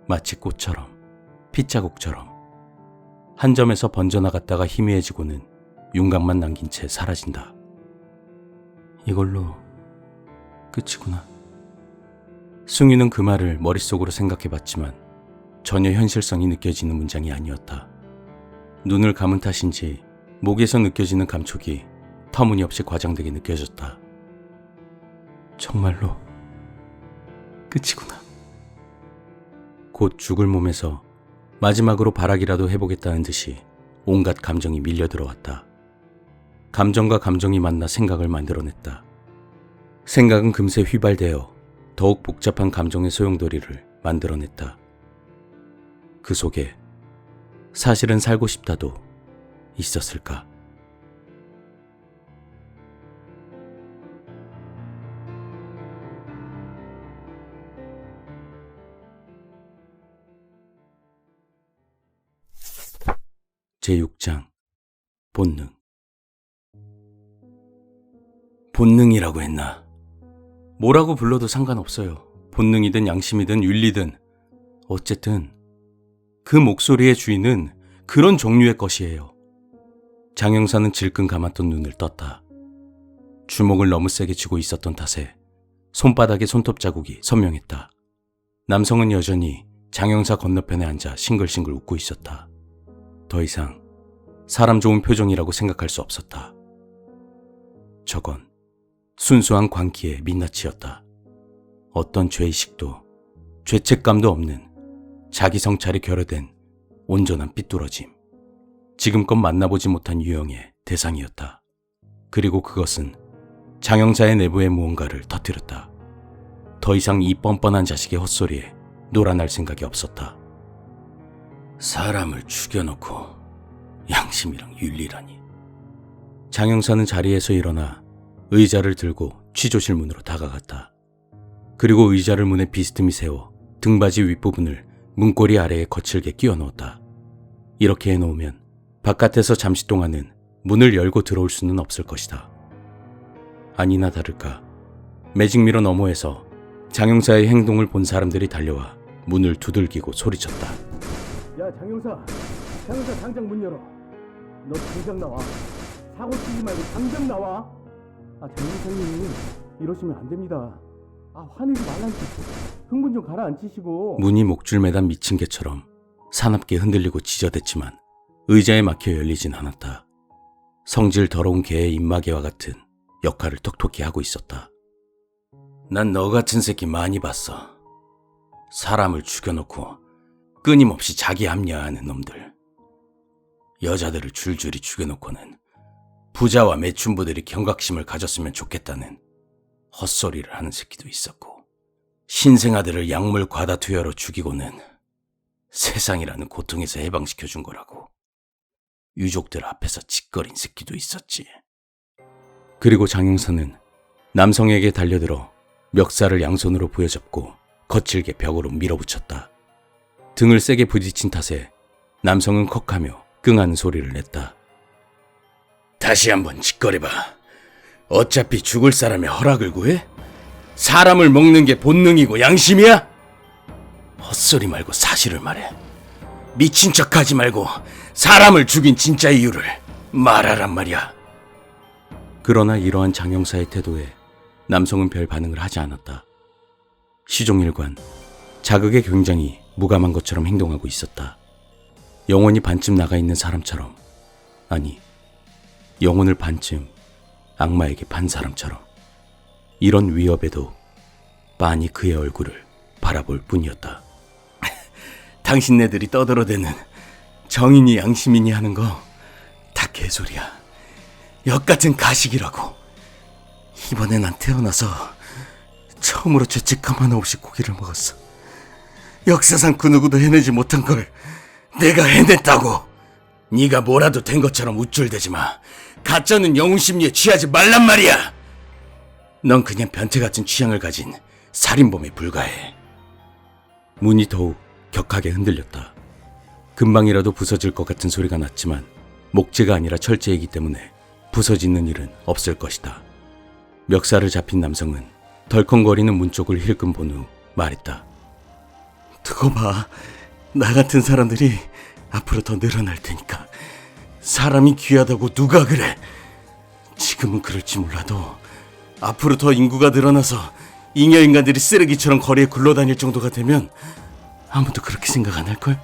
마치 꽃처럼, 핏자국처럼. 한 점에서 번져나갔다가 희미해지고는 윤곽만 남긴 채 사라진다. 이걸로 끝이구나. 승윤은 그 말을 머릿속으로 생각해봤지만 전혀 현실성이 느껴지는 문장이 아니었다. 눈을 감은 탓인지 목에서 느껴지는 감촉이 터무니없이 과장되게 느껴졌다. 정말로 끝이구나. 곧 죽을 몸에서 마지막으로 발악이라도 해보겠다는 듯이 온갖 감정이 밀려들어왔다. 감정과 감정이 만나 생각을 만들어냈다. 생각은 금세 휘발되어 더욱 복잡한 감정의 소용돌이를 만들어냈다. 그 속에 사실은 살고 싶다도 있었을까? 제6장 본능. 본능이라고 했나? 뭐라고 불러도 상관없어요. 본능이든 양심이든 윤리든 어쨌든 그 목소리의 주인은 그런 종류의 것이에요. 장 형사는 질끈 감았던 눈을 떴다. 주먹을 너무 세게 쥐고 있었던 탓에 손바닥에 손톱 자국이 선명했다. 남성은 여전히 장 형사 건너편에 앉아 싱글싱글 웃고 있었다. 더 이상 사람 좋은 표정이라고 생각할 수 없었다. 저건 순수한 광기의 민낯이었다. 어떤 죄의식도 죄책감도 없는 자기 성찰이 결여된 온전한 삐뚤어짐. 지금껏 만나보지 못한 유형의 대상이었다. 그리고 그것은 장 형사의 내부의 무언가를 터뜨렸다. 더 이상 이 뻔뻔한 자식의 헛소리에 놀아날 생각이 없었다. 사람을 죽여놓고 양심이랑 윤리라니. 장 형사는 자리에서 일어나 의자를 들고 취조실 문으로 다가갔다. 그리고 의자를 문에 비스듬히 세워 등받이 윗부분을 문고리 아래에 거칠게 끼워 넣었다. 이렇게 해놓으면 바깥에서 잠시 동안은 문을 열고 들어올 수는 없을 것이다. 아니나 다를까 매직미러 너머에서 장 형사의 행동을 본 사람들이 달려와 문을 두들기고 소리쳤다. 야, 장 형사 당장 문 열어. 너 당장 나와. 사고 치지 말고 당장 나와. 장 형사님 이러시면 안 됩니다. 화내지 말라니까. 흥분 좀 가라앉히시고. 문이 목줄 매단 미친 개처럼 사납게 흔들리고 지저댔지만 의자에 막혀 열리진 않았다. 성질 더러운 개의 입마개와 같은 역할을 톡톡히 하고 있었다. 난 너 같은 새끼 많이 봤어. 사람을 죽여놓고 끊임없이 자기 합리화하는 놈들. 여자들을 줄줄이 죽여놓고는 부자와 매춘부들이 경각심을 가졌으면 좋겠다는 헛소리를 하는 새끼도 있었고, 신생아들을 약물 과다 투여로 죽이고는 세상이라는 고통에서 해방시켜준 거라고 유족들 앞에서 짓거린 새끼도 있었지. 그리고 장 형사는 남성에게 달려들어 멱살을 양손으로 부여잡고 거칠게 벽으로 밀어붙였다. 등을 세게 부딪힌 탓에 남성은 컥하며 끙하는 소리를 냈다. 다시 한번 짓거려봐. 어차피 죽을 사람의 허락을 구해? 사람을 먹는 게 본능이고 양심이야? 헛소리 말고 사실을 말해. 미친 척하지 말고 사람을 죽인 진짜 이유를 말하란 말이야. 그러나 이러한 장 형사의 태도에 남성은 별 반응을 하지 않았다. 시종일관 자극에 굉장히 무감한 것처럼 행동하고 있었다. 영혼이 반쯤 나가 있는 사람처럼, 아니, 영혼을 반쯤 악마에게 판 사람처럼. 이런 위협에도 빤히 그의 얼굴을 바라볼 뿐이었다. 당신네들이 떠들어대는 정인이 양심이니 하는 거 다 개소리야. 역같은 가식이라고. 이번에 난 태어나서 처음으로 죄책감 하나 없이 고기를 먹었어. 역사상 그 누구도 해내지 못한 걸 내가 해냈다고. 네가 뭐라도 된 것처럼 우쭐대지 마. 가짜는 영웅 심리에 취하지 말란 말이야. 넌 그냥 변태같은 취향을 가진 살인범에 불과해. 문이 더욱 격하게 흔들렸다. 금방이라도 부서질 것 같은 소리가 났지만 목재가 아니라 철제이기 때문에 부서지는 일은 없을 것이다. 멱살을 잡힌 남성은 덜컹거리는 문 쪽을 힐끔 본 후 말했다. 두고 봐. 나 같은 사람들이 앞으로 더 늘어날 테니까. 사람이 귀하다고 누가 그래. 지금은 그럴지 몰라도 앞으로 더 인구가 늘어나서 잉여인간들이 쓰레기처럼 거리에 굴러다닐 정도가 되면 아무도 그렇게 생각 안 할걸?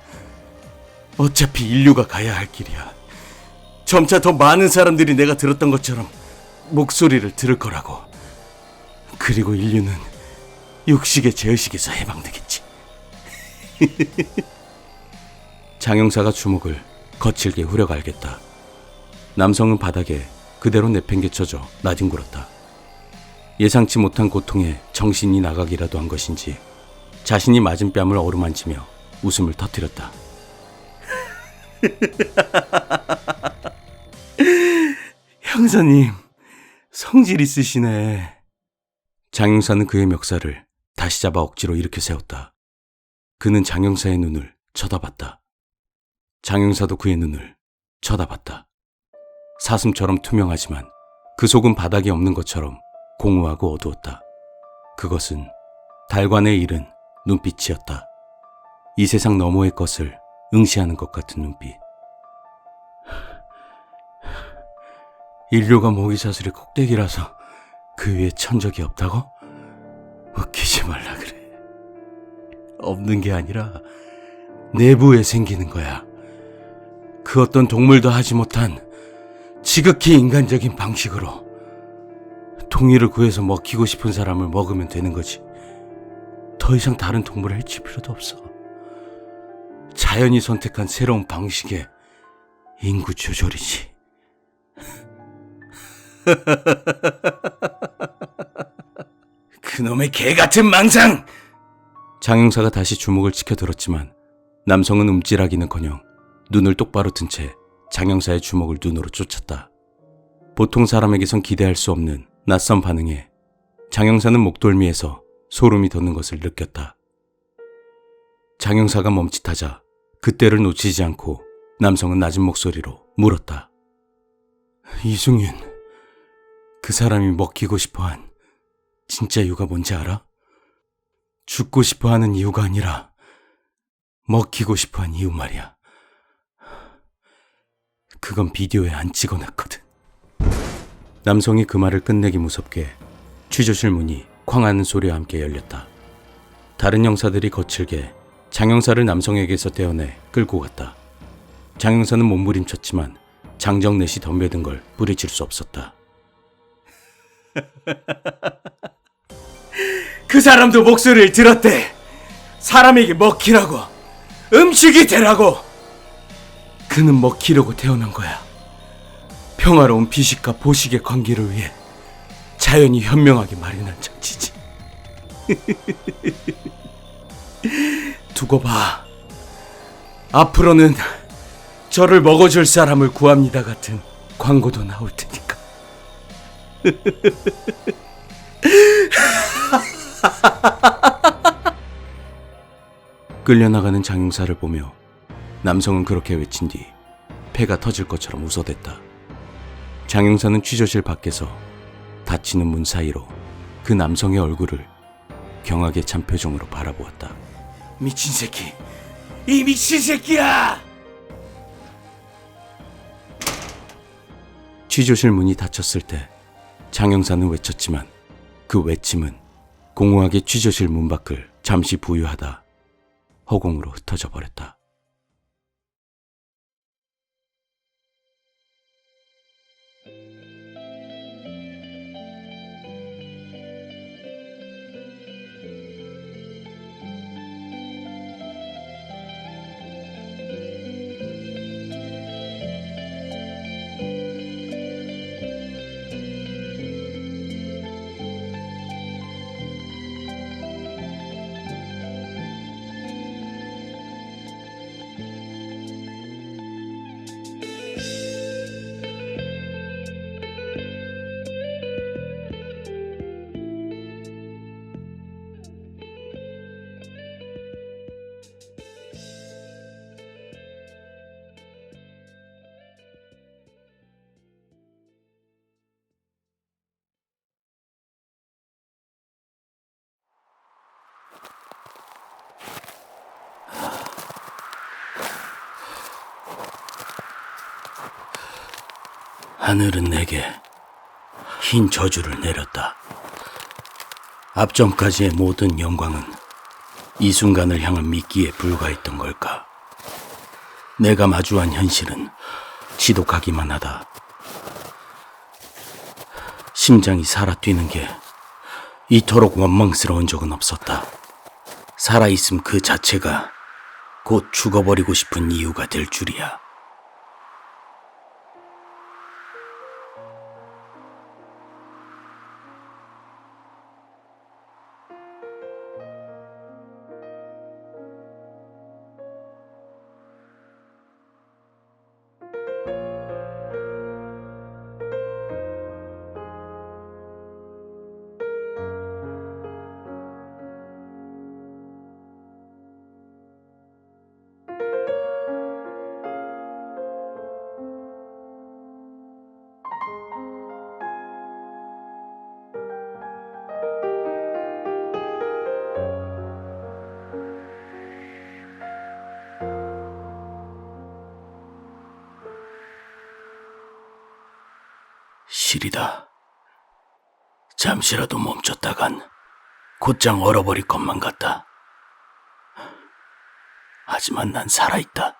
어차피 인류가 가야 할 길이야. 점차 더 많은 사람들이 내가 들었던 것처럼 목소리를 들을 거라고. 그리고 인류는 육식의 제의식에서 해방되겠지. 장 형사가 주먹을 거칠게 후려갈겼다. 남성은 바닥에 그대로 내팽개쳐져 나뒹굴었다. 예상치 못한 고통에 정신이 나가기라도 한 것인지 자신이 맞은 뺨을 어루만지며 웃음을 터뜨렸다. 형사님, 성질 있으시네. 장 형사는 그의 멱살을 다시 잡아 억지로 일으켜 세웠다. 그는 장 형사의 눈을 쳐다봤다. 장 형사도 그의 눈을 쳐다봤다. 사슴처럼 투명하지만 그 속은 바닥이 없는 것처럼 공허하고 어두웠다. 그것은 달관에 이른 눈빛이었다. 이 세상 너머의 것을 응시하는 것 같은 눈빛. 인류가 모기사슬의 꼭대기라서 그 위에 천 적이 없다고? 웃기지 말라 그래. 없는 게 아니라 내부에 생기는 거야. 그 어떤 동물도 하지 못한 지극히 인간적인 방식으로 동의를 구해서 먹히고 싶은 사람을 먹으면 되는 거지. 더 이상 다른 동물을 해칠 필요도 없어. 자연이 선택한 새로운 방식의 인구 조절이지. 그놈의 개같은 망상! 장 형사가 다시 주먹을 치켜들었지만 남성은 움찔하기는커녕 눈을 똑바로 든 채 장 형사의 주먹을 눈으로 쫓았다. 보통 사람에게선 기대할 수 없는 낯선 반응에 장 형사는 목덜미에서 소름이 돋는 것을 느꼈다. 장 형사가 멈칫하자 그때를 놓치지 않고 남성은 낮은 목소리로 물었다. 이승윤, 그 사람이 먹히고 싶어한 진짜 이유가 뭔지 알아? 죽고 싶어하는 이유가 아니라 먹히고 싶어한 이유 말이야. 그건 비디오에 안 찍어놨거든. 남성이 그 말을 끝내기 무섭게 취조실 문이 쾅 하는 소리와 함께 열렸다. 다른 형사들이 거칠게 장 형사를 남성에게서 떼어내 끌고 갔다. 장 형사는 몸부림쳤지만 장정넷이 덤벼든 걸 뿌리칠 수 없었다. 그 사람도 목소리를 들었대. 사람에게 먹히라고, 음식이 되라고. 그는 먹히려고 태어난 거야. 평화로운 비식과 보식의 관계를 위해 자연이 현명하게 마련한 장치지. 두고 봐. 앞으로는 저를 먹어줄 사람을 구합니다 같은 광고도 나올 테니까. 끌려나가는 장 형사를 보며 남성은 그렇게 외친 뒤 폐가 터질 것처럼 웃어댔다. 장 형사는 취조실 밖에서 닫히는 문 사이로 그 남성의 얼굴을 경악에 찬 표정으로 바라보았다. 미친 새끼! 이 미친 새끼야! 취조실 문이 닫혔을 때 장영사는 외쳤지만 그 외침은 공허하게 취조실 문 밖을 잠시 부유하다 허공으로 흩어져 버렸다. 하늘은 내게 흰 저주를 내렸다. 앞전까지의 모든 영광은 이 순간을 향한 미끼에 불과했던 걸까? 내가 마주한 현실은 지독하기만 하다. 심장이 살아 뛰는 게 이토록 원망스러운 적은 없었다. 살아있음 그 자체가 곧 죽어버리고 싶은 이유가 될 줄이야. 시리다. 잠시라도 멈췄다간 곧장 얼어버릴 것만 같다. 하지만 난 살아있다.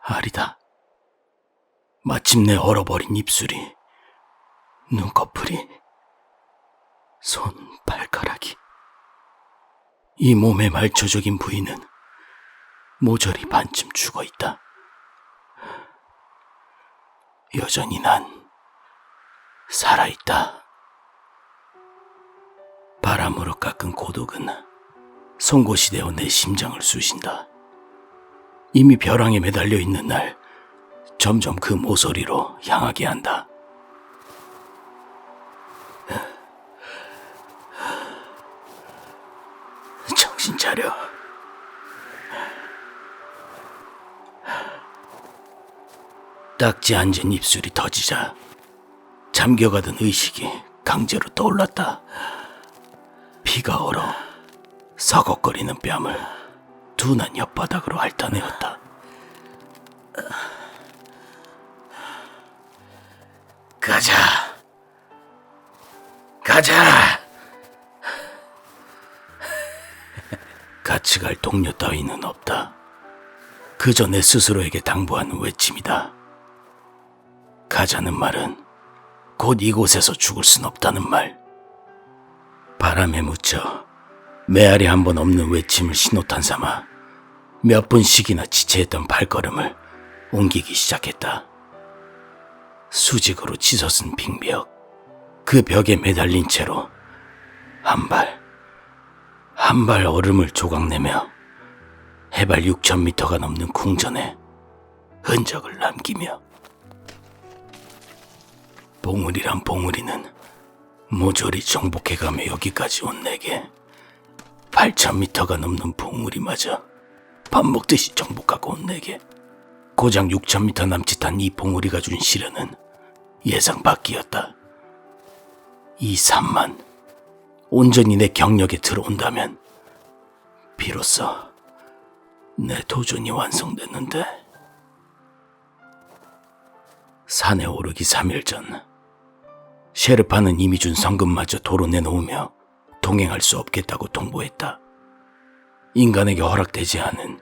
아리다. 마침내 얼어버린 입술이, 눈꺼풀이, 손, 발가락이, 이 몸의 말초적인 부위는 모조리 반쯤 죽어있다. 여전히 난 살아있다. 바람으로 깎은 고독은 송곳이 되어 내 심장을 쑤신다. 이미 벼랑에 매달려 있는 날 점점 그 모서리로 향하게 한다. 정신 차려. 딱지 앉은 입술이 터지자 잠겨가던 의식이 강제로 떠올랐다. 피가 얼어 서걱거리는 뺨을 둔한 혓바닥으로 핥아내었다. 가자. 가자. 같이 갈 동료 따위는 없다. 그저 내 스스로에게 당부하는 외침이다. 가자는 말은 곧 이곳에서 죽을 순 없다는 말. 바람에 묻혀 메아리 한 번 없는 외침을 신호탄 삼아 몇 분씩이나 지체했던 발걸음을 옮기기 시작했다. 수직으로 치솟은 빙벽, 그 벽에 매달린 채로 한 발 한 발 얼음을 조각내며 해발 6,000m가 넘는 궁전에 흔적을 남기며, 봉우리란 봉우리는 모조리 정복해가며 여기까지 온 내게 8,000m가 넘는 봉우리마저 밥 먹듯이 정복하고 온 내게 고작 6,000m 남짓한 이 봉우리가 준 시련은 예상 밖이었다. 이 산만 온전히 내 경력에 들어온다면 비로소 내 도전이 완성됐는데, 산에 오르기 3일 전 셰르파는 이미 준 성금마저 도로 내놓으며 동행할 수 없겠다고 통보했다. 인간에게 허락되지 않은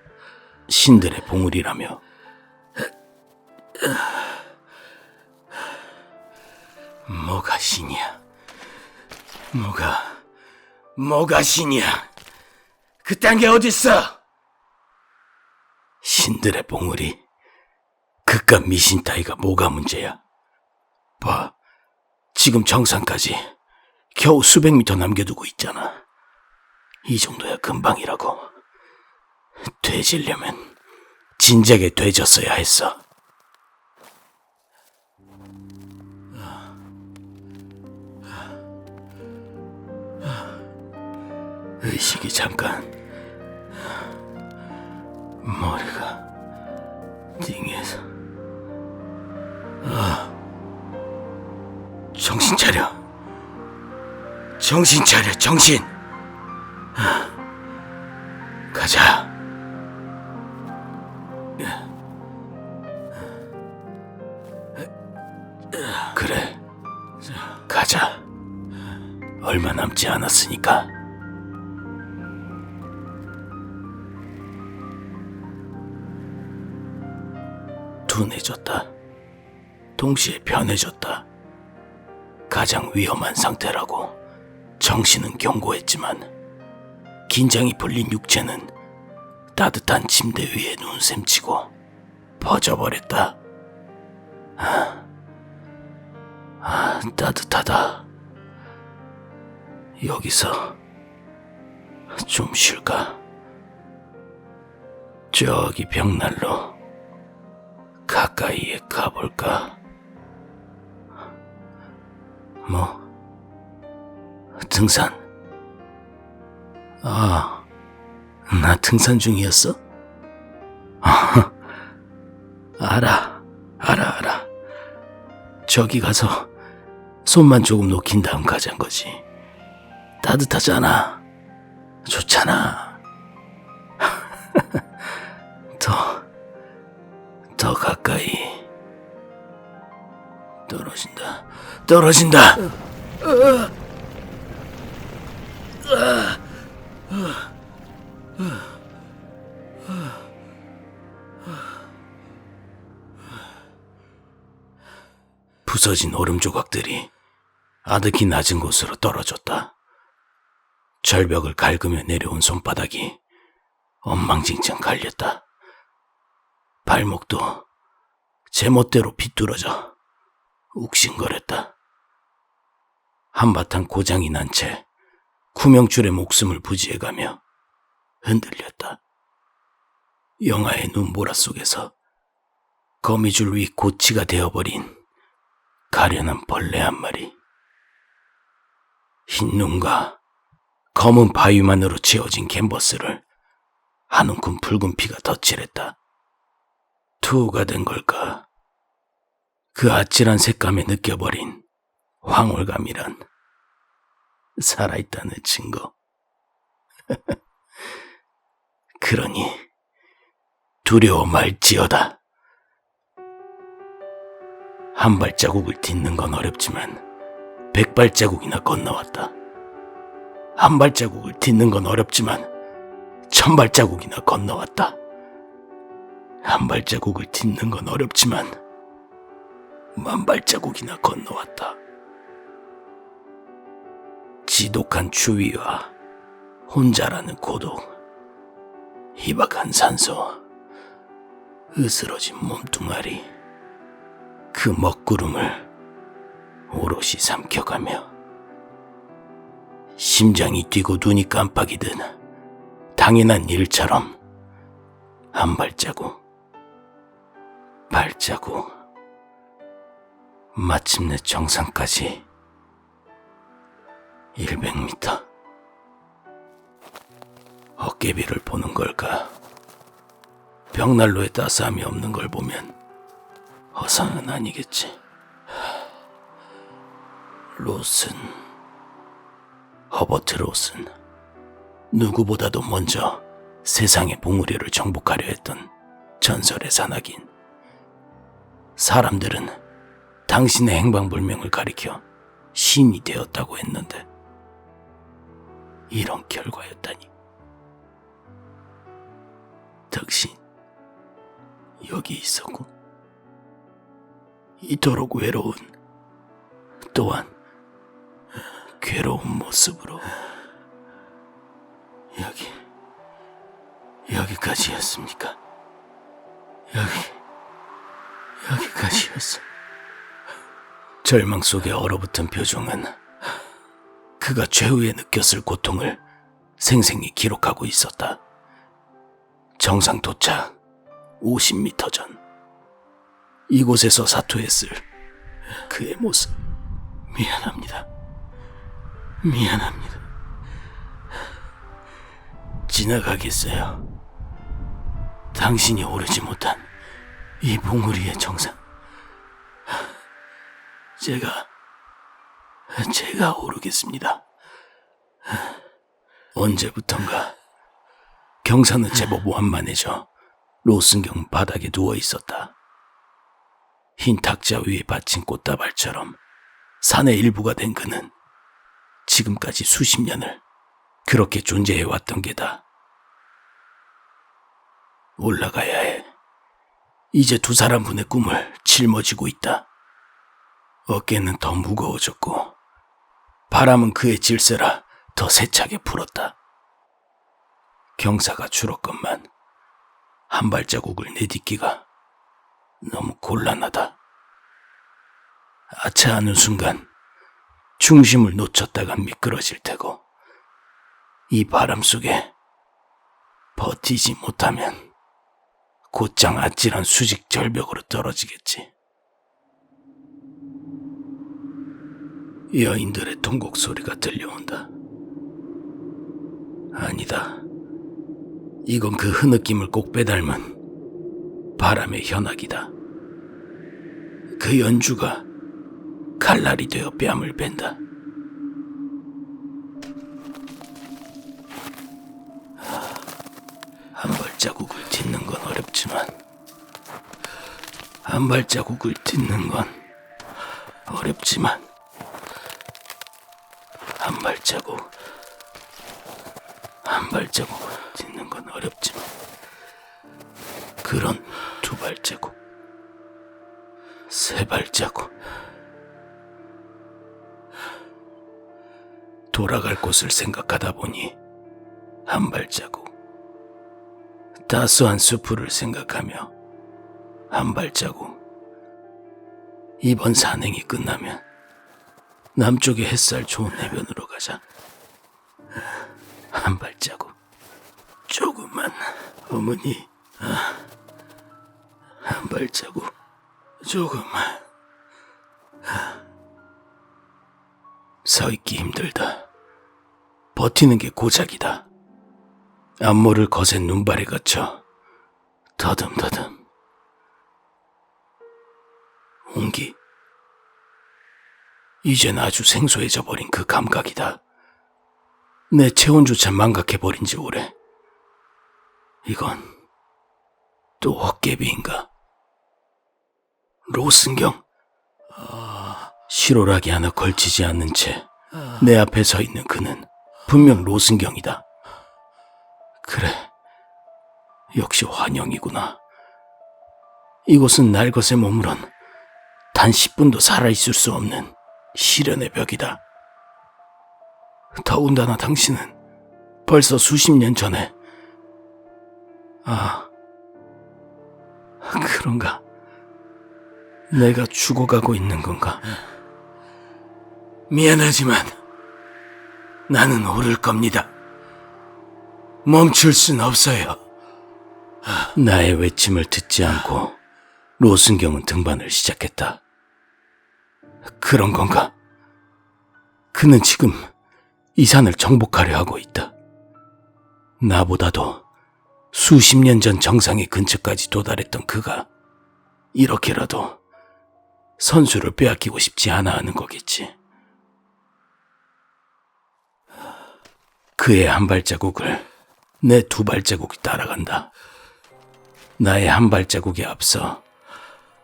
신들의 봉우리라며. 뭐가 신이야? 뭐가 신이야? 그딴 게 어딨어? 신들의 봉우리, 그깟 미신 따위가 뭐가 문제야? 봐, 지금 정상까지 겨우 수백 미터 남겨두고 있잖아. 이 정도야 금방이라고. 되지려면 진작에 되졌어야 했어. 의식이 잠깐. 머리가 띵해서. 정신 차려. 정신. 가자. 그래, 가자. 얼마 남지 않았으니까. 둔해졌다. 동시에 변해졌다. 가장 위험한 상태라고 정신은 경고했지만 긴장이 풀린 육체는 따뜻한 침대 위에 눈샘치고 퍼져버렸다. 따뜻하다. 여기서 좀 쉴까? 저기 벽난로 가까이에 가볼까? 뭐? 등산? 나 등산 중이었어? 알아. 저기 가서 손만 조금 녹인 다음 가자는 거지. 따뜻하잖아. 좋잖아. 더 가까이. 떨어진다. 부서진 얼음 조각들이 아득히 낮은 곳으로 떨어졌다. 절벽을 갈그며 내려온 손바닥이 엉망진창 갈렸다. 발목도 제멋대로 비뚤어져 욱신거렸다. 한바탕 고장이 난 채 구명줄에 목숨을 부지해가며 흔들렸다. 영하의 눈보라 속에서 거미줄 위 고치가 되어버린 가련한 벌레 한 마리. 흰 눈과 검은 바위만으로 채워진 캔버스를 한 움큼 붉은 피가 덧칠했다. 투우가 된 걸까? 그 아찔한 색감에 느껴버린 황홀감이란 살아있다는 증거. 그러니 두려워 말지어다. 한 발자국을 딛는 건 어렵지만 100발자국이나 건너왔다. 한 발자국을 딛는 건 어렵지만 1000발자국이나 건너왔다. 한 발자국을 딛는 건 어렵지만 10,000발자국이나 건너왔다. 지독한 추위와 혼자라는 고독, 희박한 산소, 으스러진 몸뚱아리, 그 먹구름을 오롯이 삼켜가며 심장이 뛰고 눈이 깜빡이든 당연한 일처럼 한 발자국, 발자국, 마침내 정상까지 100m. 어깨비를 보는 걸까? 벽난로에 따스함이 없는 걸 보면 허상은 아니겠지. 허버트 롯은 누구보다도 먼저 세상의 봉우리를 정복하려 했던 전설의 사나긴. 사람들은 당신의 행방불명을 가리켜 신이 되었다고 했는데 이런 결과였다니. 당신 여기 있었고 이토록 외로운, 또한 괴로운 모습으로 여기까지였습니까? 여기까지였어. 절망 속에 얼어붙은 표정은 그가 최후에 느꼈을 고통을 생생히 기록하고 있었다. 정상 도착 50m 전, 이곳에서 사투했을 그의 모습. 미안합니다. 지나가겠어요. 당신이 오르지 못한 이 봉우리의 정상. 제가 오르겠습니다. 언제부턴가 경사는 제법 완만해져 로슨경은 바닥에 누워 있었다. 흰 탁자 위에 받친 꽃다발처럼 산의 일부가 된 그는 지금까지 수십 년을 그렇게 존재해왔던 게다. 올라가야 해. 이제 두 사람분의 꿈을 짊어지고 있다. 어깨는 더 무거워졌고 바람은 그의 질세라 더 세차게 불었다. 경사가 줄었건만 한 발자국을 내딛기가 너무 곤란하다. 아차하는 순간 중심을 놓쳤다간 미끄러질 테고, 이 바람 속에 버티지 못하면 곧장 아찔한 수직 절벽으로 떨어지겠지. 여인들의 통곡 소리가 들려온다. 아니다. 이건 그 흐느낌을 꼭 빼닮은 바람의 현악이다. 그 연주가 칼날이 되어 뺨을 뺀다. 한 발자국을 딛는 건 어렵지만 한 발자국을 딛는 건 어렵지만 한 발자국을 딛는 건 어렵지만 그런 두 발자국, 세 발자국, 돌아갈 곳을 생각하다 보니 한 발자국, 따스한 수풀을 생각하며 한 발자국, 이번 산행이 끝나면 남쪽의 햇살 좋은 해변으로 가자. 한 발자국, 조금만, 어머니. 한 발자국, 조금만. 서 있기 힘들다. 버티는 게 고작이다. 앞모를 거센 눈발에 갇혀 더듬더듬. 온기. 이젠 아주 생소해져 버린 그 감각이다. 내 체온조차 망각해버린 지 오래. 이건 또 헛개비인가? 로슨경. 실오라기 하나 걸치지 않는 채 내 앞에 서 있는 그는 분명 로슨경이다. 그래, 역시 환영이구나. 이곳은 날것의 몸으론 단 10분도 살아있을 수 없는 시련의 벽이다. 더군다나 당신은 벌써 수십 년 전에. 그런가? 내가 죽어가고 있는 건가? 미안하지만 나는 오를 겁니다. 멈출 순 없어요. 나의 외침을 듣지 않고 로슨경은 등반을 시작했다. 그런 건가? 그는 지금 이 산을 정복하려 하고 있다. 나보다도 수십 년 전 정상의 근처까지 도달했던 그가 이렇게라도 선수를 빼앗기고 싶지 않아 하는 거겠지. 그의 한 발자국을 내 두 발자국이 따라간다. 나의 한 발자국에 앞서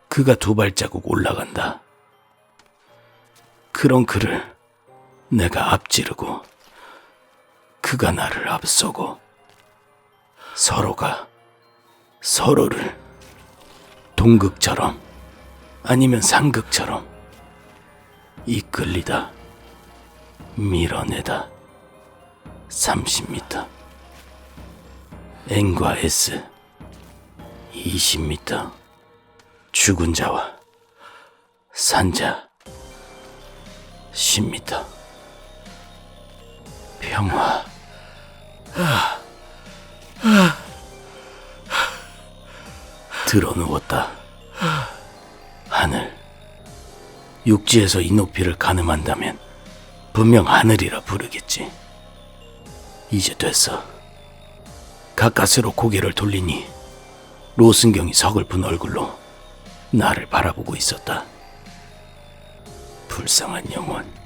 그가 두 발자국 올라간다. 그런 그를 내가 앞지르고 그가 나를 앞서고 서로가 서로를 동극처럼 아니면 상극처럼 이끌리다 밀어내다 30m N과 S 20m 죽은 자와 산자 10m 평화 드러누웠다. 하늘. 육지에서 이 높이를 가늠한다면 분명 하늘이라 부르겠지. 이제 됐어. 가까스로 고개를 돌리니 로승경이 서글픈 얼굴로 나를 바라보고 있었다. 불쌍한 영혼.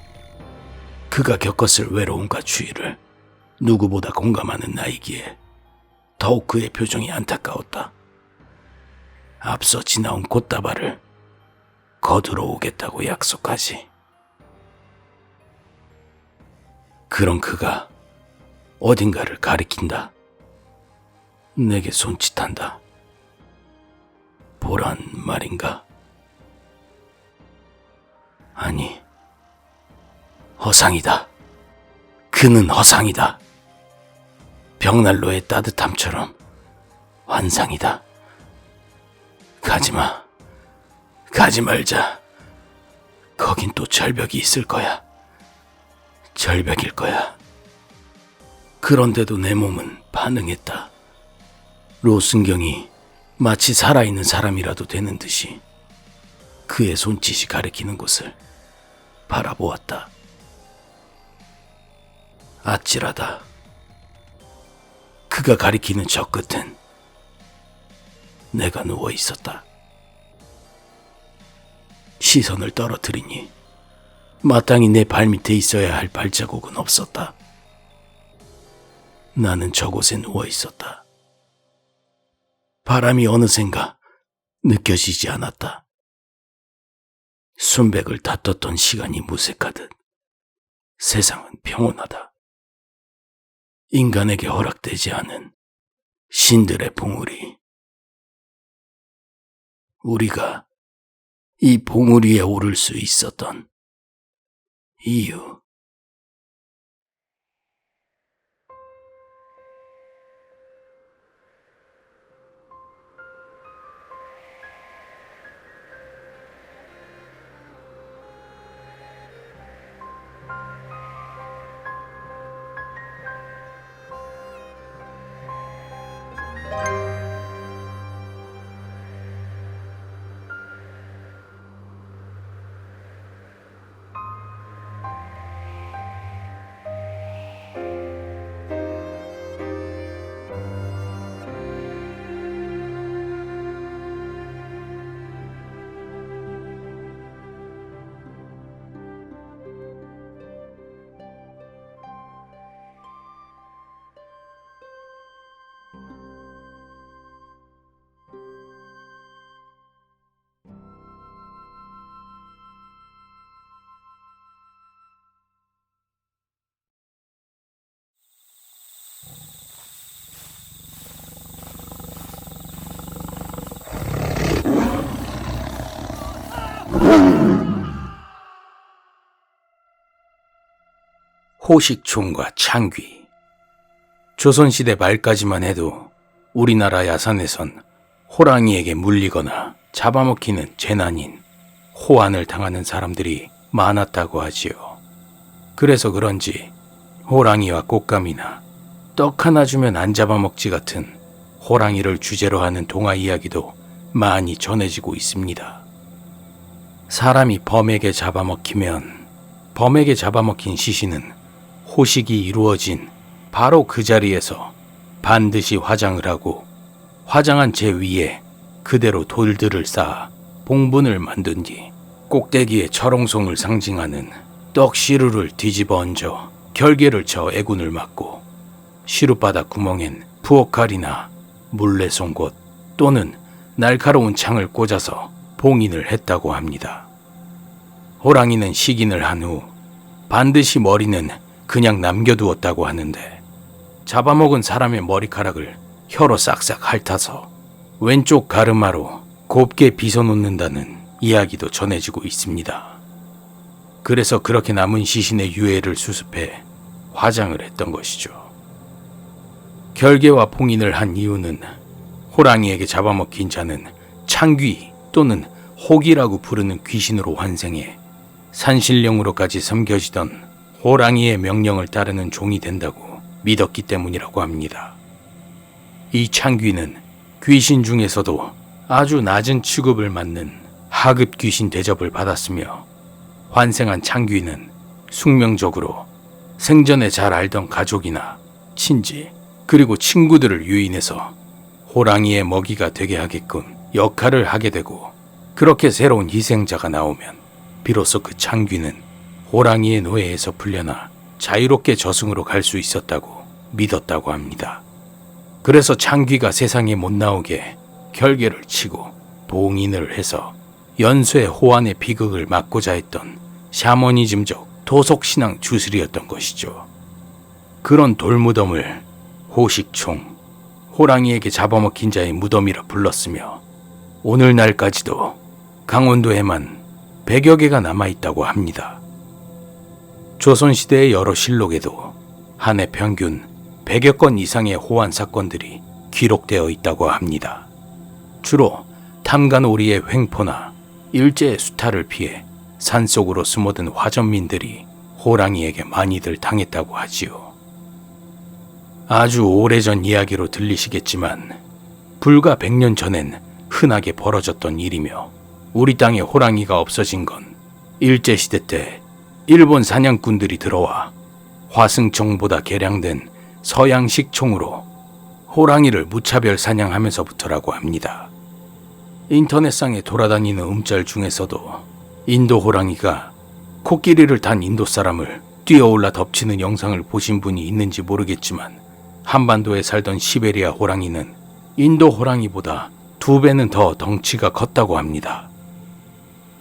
그가 겪었을 외로움과 추위를 누구보다 공감하는 나이기에 더욱 그의 표정이 안타까웠다. 앞서 지나온 꽃다발을 거두러 오겠다고 약속하지. 그런 그가 어딘가를 가리킨다. 내게 손짓한다. 보란 말인가? 아니, 허상이다. 그는 허상이다. 벽난로의 따뜻함처럼 환상이다. 가지마. 가지 말자. 거긴 또 절벽이 있을 거야. 절벽일 거야. 그런데도 내 몸은 반응했다. 로승경이 마치 살아있는 사람이라도 되는 듯이 그의 손짓이 가리키는 곳을 바라보았다. 아찔하다. 그가 가리키는 저 끝엔 내가 누워 있었다. 시선을 떨어뜨리니 마땅히 내 발밑에 있어야 할 발자국은 없었다. 나는 저곳에 누워 있었다. 바람이 어느샌가 느껴지지 않았다. 순백을 다퉜던 시간이 무색하듯 세상은 평온하다. 인간에게 허락되지 않은 신들의 봉우리. 우리가 이 봉우리에 오를 수 있었던 이유. 호식총과 창귀. 조선시대 말까지만 해도 우리나라 야산에선 호랑이에게 물리거나 잡아먹히는 재난인 호환을 당하는 사람들이 많았다고 하지요. 그래서 그런지 호랑이와 꽃감이나 떡 하나 주면 안 잡아먹지 같은 호랑이를 주제로 하는 동화 이야기도 많이 전해지고 있습니다. 사람이 범에게 잡아먹히면 범에게 잡아먹힌 시신은 호식이 이루어진 바로 그 자리에서 반드시 화장을 하고 화장한 제 위에 그대로 돌들을 쌓아 봉분을 만든 뒤 꼭대기에 철옹송을 상징하는 떡시루를 뒤집어 얹어 결계를 쳐 애군을 막고 시루바닥 구멍엔 부엌칼이나 물레송곳 또는 날카로운 창을 꽂아서 봉인을 했다고 합니다. 호랑이는 식인을 한 후 반드시 머리는 그냥 남겨두었다고 하는데 잡아먹은 사람의 머리카락을 혀로 싹싹 핥아서 왼쪽 가르마로 곱게 빗어놓는다는 이야기도 전해지고 있습니다. 그래서 그렇게 남은 시신의 유해를 수습해 화장을 했던 것이죠. 결계와 봉인을 한 이유는 호랑이에게 잡아먹힌 자는 창귀 또는 혹이라고 부르는 귀신으로 환생해 산신령으로까지 섬겨지던 호랑이의 명령을 따르는 종이 된다고 믿었기 때문이라고 합니다. 이 창귀는 귀신 중에서도 아주 낮은 취급을 받는 하급 귀신 대접을 받았으며 환생한 창귀는 숙명적으로 생전에 잘 알던 가족이나 친지 그리고 친구들을 유인해서 호랑이의 먹이가 되게 하게끔 역할을 하게 되고 그렇게 새로운 희생자가 나오면 비로소 그 창귀는 호랑이의 노예에서 풀려나 자유롭게 저승으로 갈 수 있었다고 믿었다고 합니다. 그래서 창귀가 세상에 못 나오게 결계를 치고 봉인을 해서 연쇄 호환의 비극을 막고자 했던 샤머니즘적 도속신앙 주술이었던 것이죠. 그런 돌무덤을 호식총, 호랑이에게 잡아먹힌 자의 무덤이라 불렀으며 오늘날까지도 강원도에만 100여 개가 남아있다고 합니다. 조선시대의 여러 실록에도 한 해 평균 100여 건 이상의 호환 사건들이 기록되어 있다고 합니다. 주로 탐관오리의 횡포나 일제의 수탈을 피해 산속으로 숨어든 화전민들이 호랑이에게 많이들 당했다고 하지요. 아주 오래전 이야기로 들리시겠지만 불과 100년 전엔 흔하게 벌어졌던 일이며 우리 땅에 호랑이가 없어진 건 일제시대 때 일본 사냥꾼들이 들어와 화승총보다 개량된 서양식 총으로 호랑이를 무차별 사냥하면서부터라고 합니다. 인터넷상에 돌아다니는 음짤 중에서도 인도 호랑이가 코끼리를 탄 인도 사람을 뛰어올라 덮치는 영상을 보신 분이 있는지 모르겠지만 한반도에 살던 시베리아 호랑이는 인도 호랑이보다 2배는 더 덩치가 컸다고 합니다.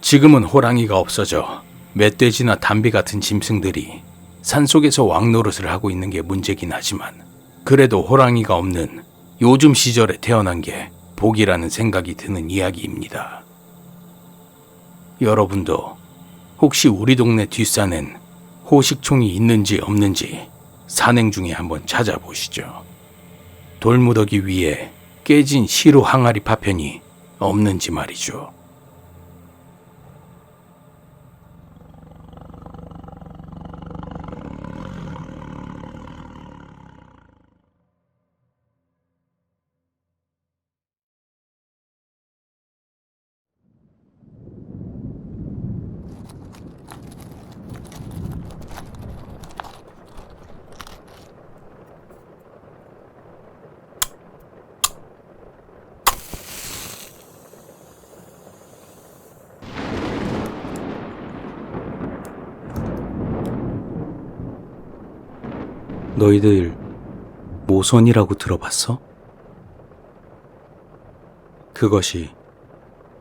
지금은 호랑이가 없어져 멧돼지나 담비 같은 짐승들이 산속에서 왕노릇을 하고 있는 게 문제긴 하지만 그래도 호랑이가 없는 요즘 시절에 태어난 게 복이라는 생각이 드는 이야기입니다. 여러분도 혹시 우리 동네 뒷산엔 호식총이 있는지 없는지 산행 중에 한번 찾아보시죠. 돌무더기 위에 깨진 시루 항아리 파편이 없는지 말이죠. 너희들 모선이라고 들어봤어? 그것이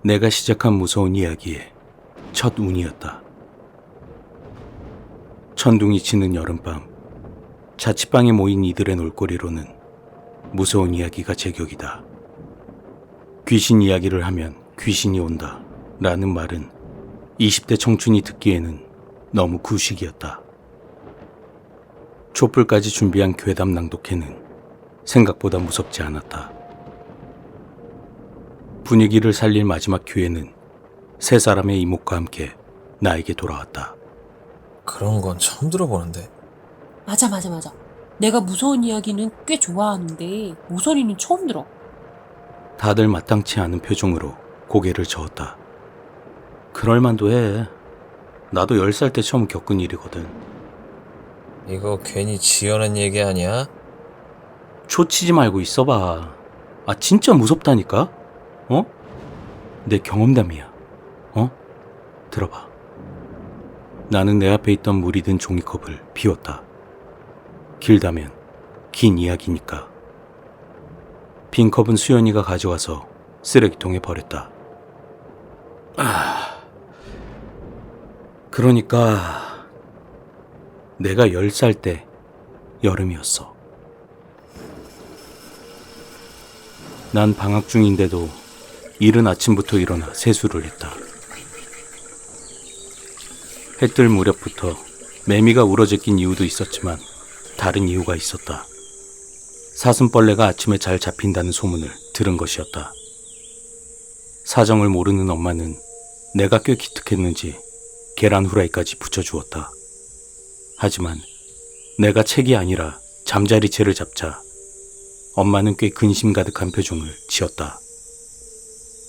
내가 시작한 무서운 이야기의 첫 운이었다. 천둥이 치는 여름밤, 자취방에 모인 이들의 놀거리로는 무서운 이야기가 제격이다. 귀신 이야기를 하면 귀신이 온다 라는 말은 20대 청춘이 듣기에는 너무 구식이었다. 촛불까지 준비한 괴담 낭독회는 생각보다 무섭지 않았다. 분위기를 살릴 마지막 기회는 세 사람의 이목과 함께 나에게 돌아왔다. 그런 건 처음 들어보는데. 맞아. 내가 무서운 이야기는 꽤 좋아하는데 모서리는 처음 들어. 다들 마땅치 않은 표정으로 고개를 저었다. 그럴만도 해. 나도 10살 때 처음 겪은 일이거든. 이거 괜히 지어낸 얘기 아니야? 초치지 말고 있어봐. 아 진짜 무섭다니까? 어? 내 경험담이야. 들어봐. 나는 내 앞에 있던 물이 든 종이컵을 비웠다. 길다면 긴 이야기니까. 빈 컵은 수연이가 가져와서 쓰레기통에 버렸다. 그러니까 내가 10살 때 여름이었어. 난 방학 중인데도 이른 아침부터 일어나 세수를 했다. 해 뜰 무렵부터 매미가 우러제낀 이유도 있었지만 다른 이유가 있었다. 사슴벌레가 아침에 잘 잡힌다는 소문을 들은 것이었다. 사정을 모르는 엄마는 내가 꽤 기특했는지 계란 후라이까지 부쳐주었다. 하지만 내가 책이 아니라 잠자리채를 잡자 엄마는 꽤 근심 가득한 표정을 지었다.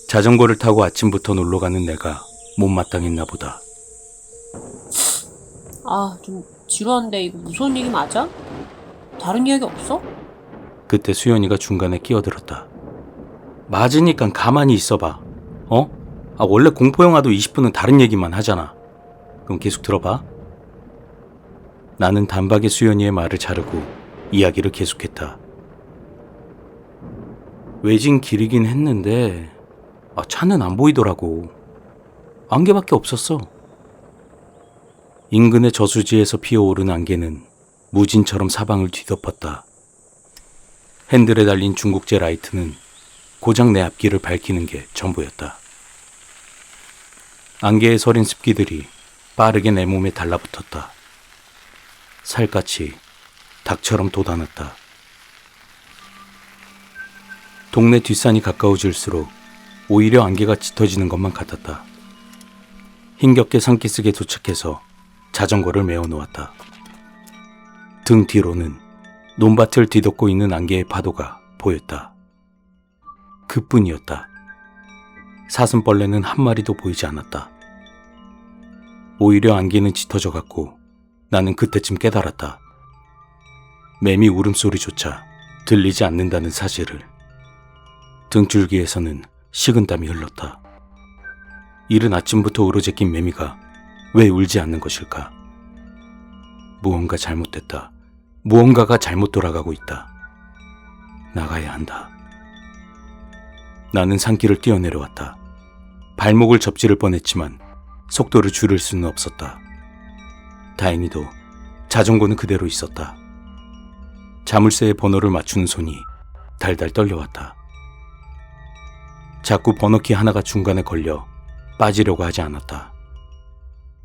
자전거를 타고 아침부터 놀러가는 내가 못마땅했나 보다. 아, 좀 지루한데 이거 무서운 얘기 맞아? 다른 이야기 없어? 그때 수연이가 중간에 끼어들었다. 맞으니까 가만히 있어봐. 원래 공포영화도 20분은 다른 얘기만 하잖아. 그럼 계속 들어봐. 나는 단박에 수연이의 말을 자르고 이야기를 계속했다. 외진 길이긴 했는데 차는 안 보이더라고. 안개밖에 없었어. 인근의 저수지에서 피어오른 안개는 무진처럼 사방을 뒤덮었다. 핸들에 달린 중국제 라이트는 고작 내 앞길을 밝히는 게 전부였다. 안개에 서린 습기들이 빠르게 내 몸에 달라붙었다. 살갗이 닭처럼 돋아났다. 동네 뒷산이 가까워질수록 오히려 안개가 짙어지는 것만 같았다. 힘겹게 산기슭에 도착해서 자전거를 메어 놓았다. 등 뒤로는 논밭을 뒤덮고 있는 안개의 파도가 보였다. 그뿐이었다. 사슴벌레는 한 마리도 보이지 않았다. 오히려 안개는 짙어져 갔고 나는 그때쯤 깨달았다. 매미 울음소리조차 들리지 않는다는 사실을. 등줄기에서는 식은땀이 흘렀다. 이른 아침부터 우러제낀 매미가 왜 울지 않는 것일까? 무언가 잘못됐다. 무언가가 잘못 돌아가고 있다. 나가야 한다. 나는 산길을 뛰어내려왔다. 발목을 접지를 뻔했지만 속도를 줄일 수는 없었다. 다행히도 자전거는 그대로 있었다. 자물쇠의 번호를 맞추는 손이 달달 떨려왔다. 자꾸 번호키 하나가 중간에 걸려 빠지려고 하지 않았다.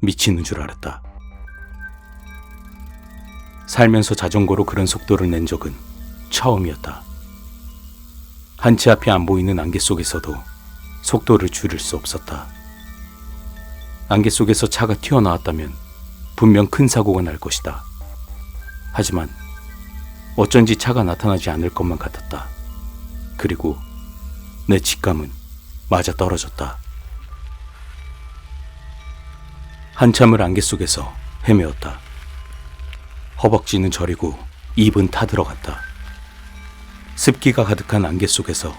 미치는 줄 알았다. 살면서 자전거로 그런 속도를 낸 적은 처음이었다. 한치 앞이 안 보이는 안개 속에서도 속도를 줄일 수 없었다. 안개 속에서 차가 튀어나왔다면 분명 큰 사고가 날 것이다. 하지만 어쩐지 차가 나타나지 않을 것만 같았다. 그리고 내 직감은 맞아 떨어졌다. 한참을 안개 속에서 헤매었다. 허벅지는 저리고 입은 타들어갔다. 습기가 가득한 안개 속에서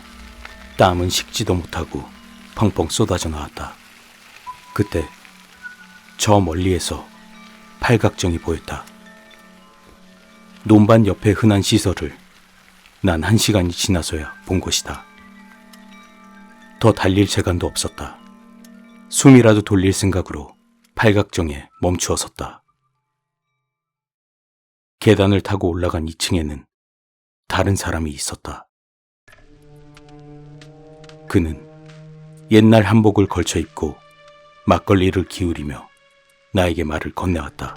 땀은 식지도 못하고 펑펑 쏟아져 나왔다. 그때 저 멀리에서 팔각정이 보였다. 논밭 옆의 흔한 시설을 난 1시간이 지나서야 본 것이다. 더 달릴 재간도 없었다. 숨이라도 돌릴 생각으로 팔각정에 멈추어 섰다. 계단을 타고 올라간 2층에는 다른 사람이 있었다. 그는 옛날 한복을 걸쳐 입고 막걸리를 기울이며 나에게 말을 건네왔다.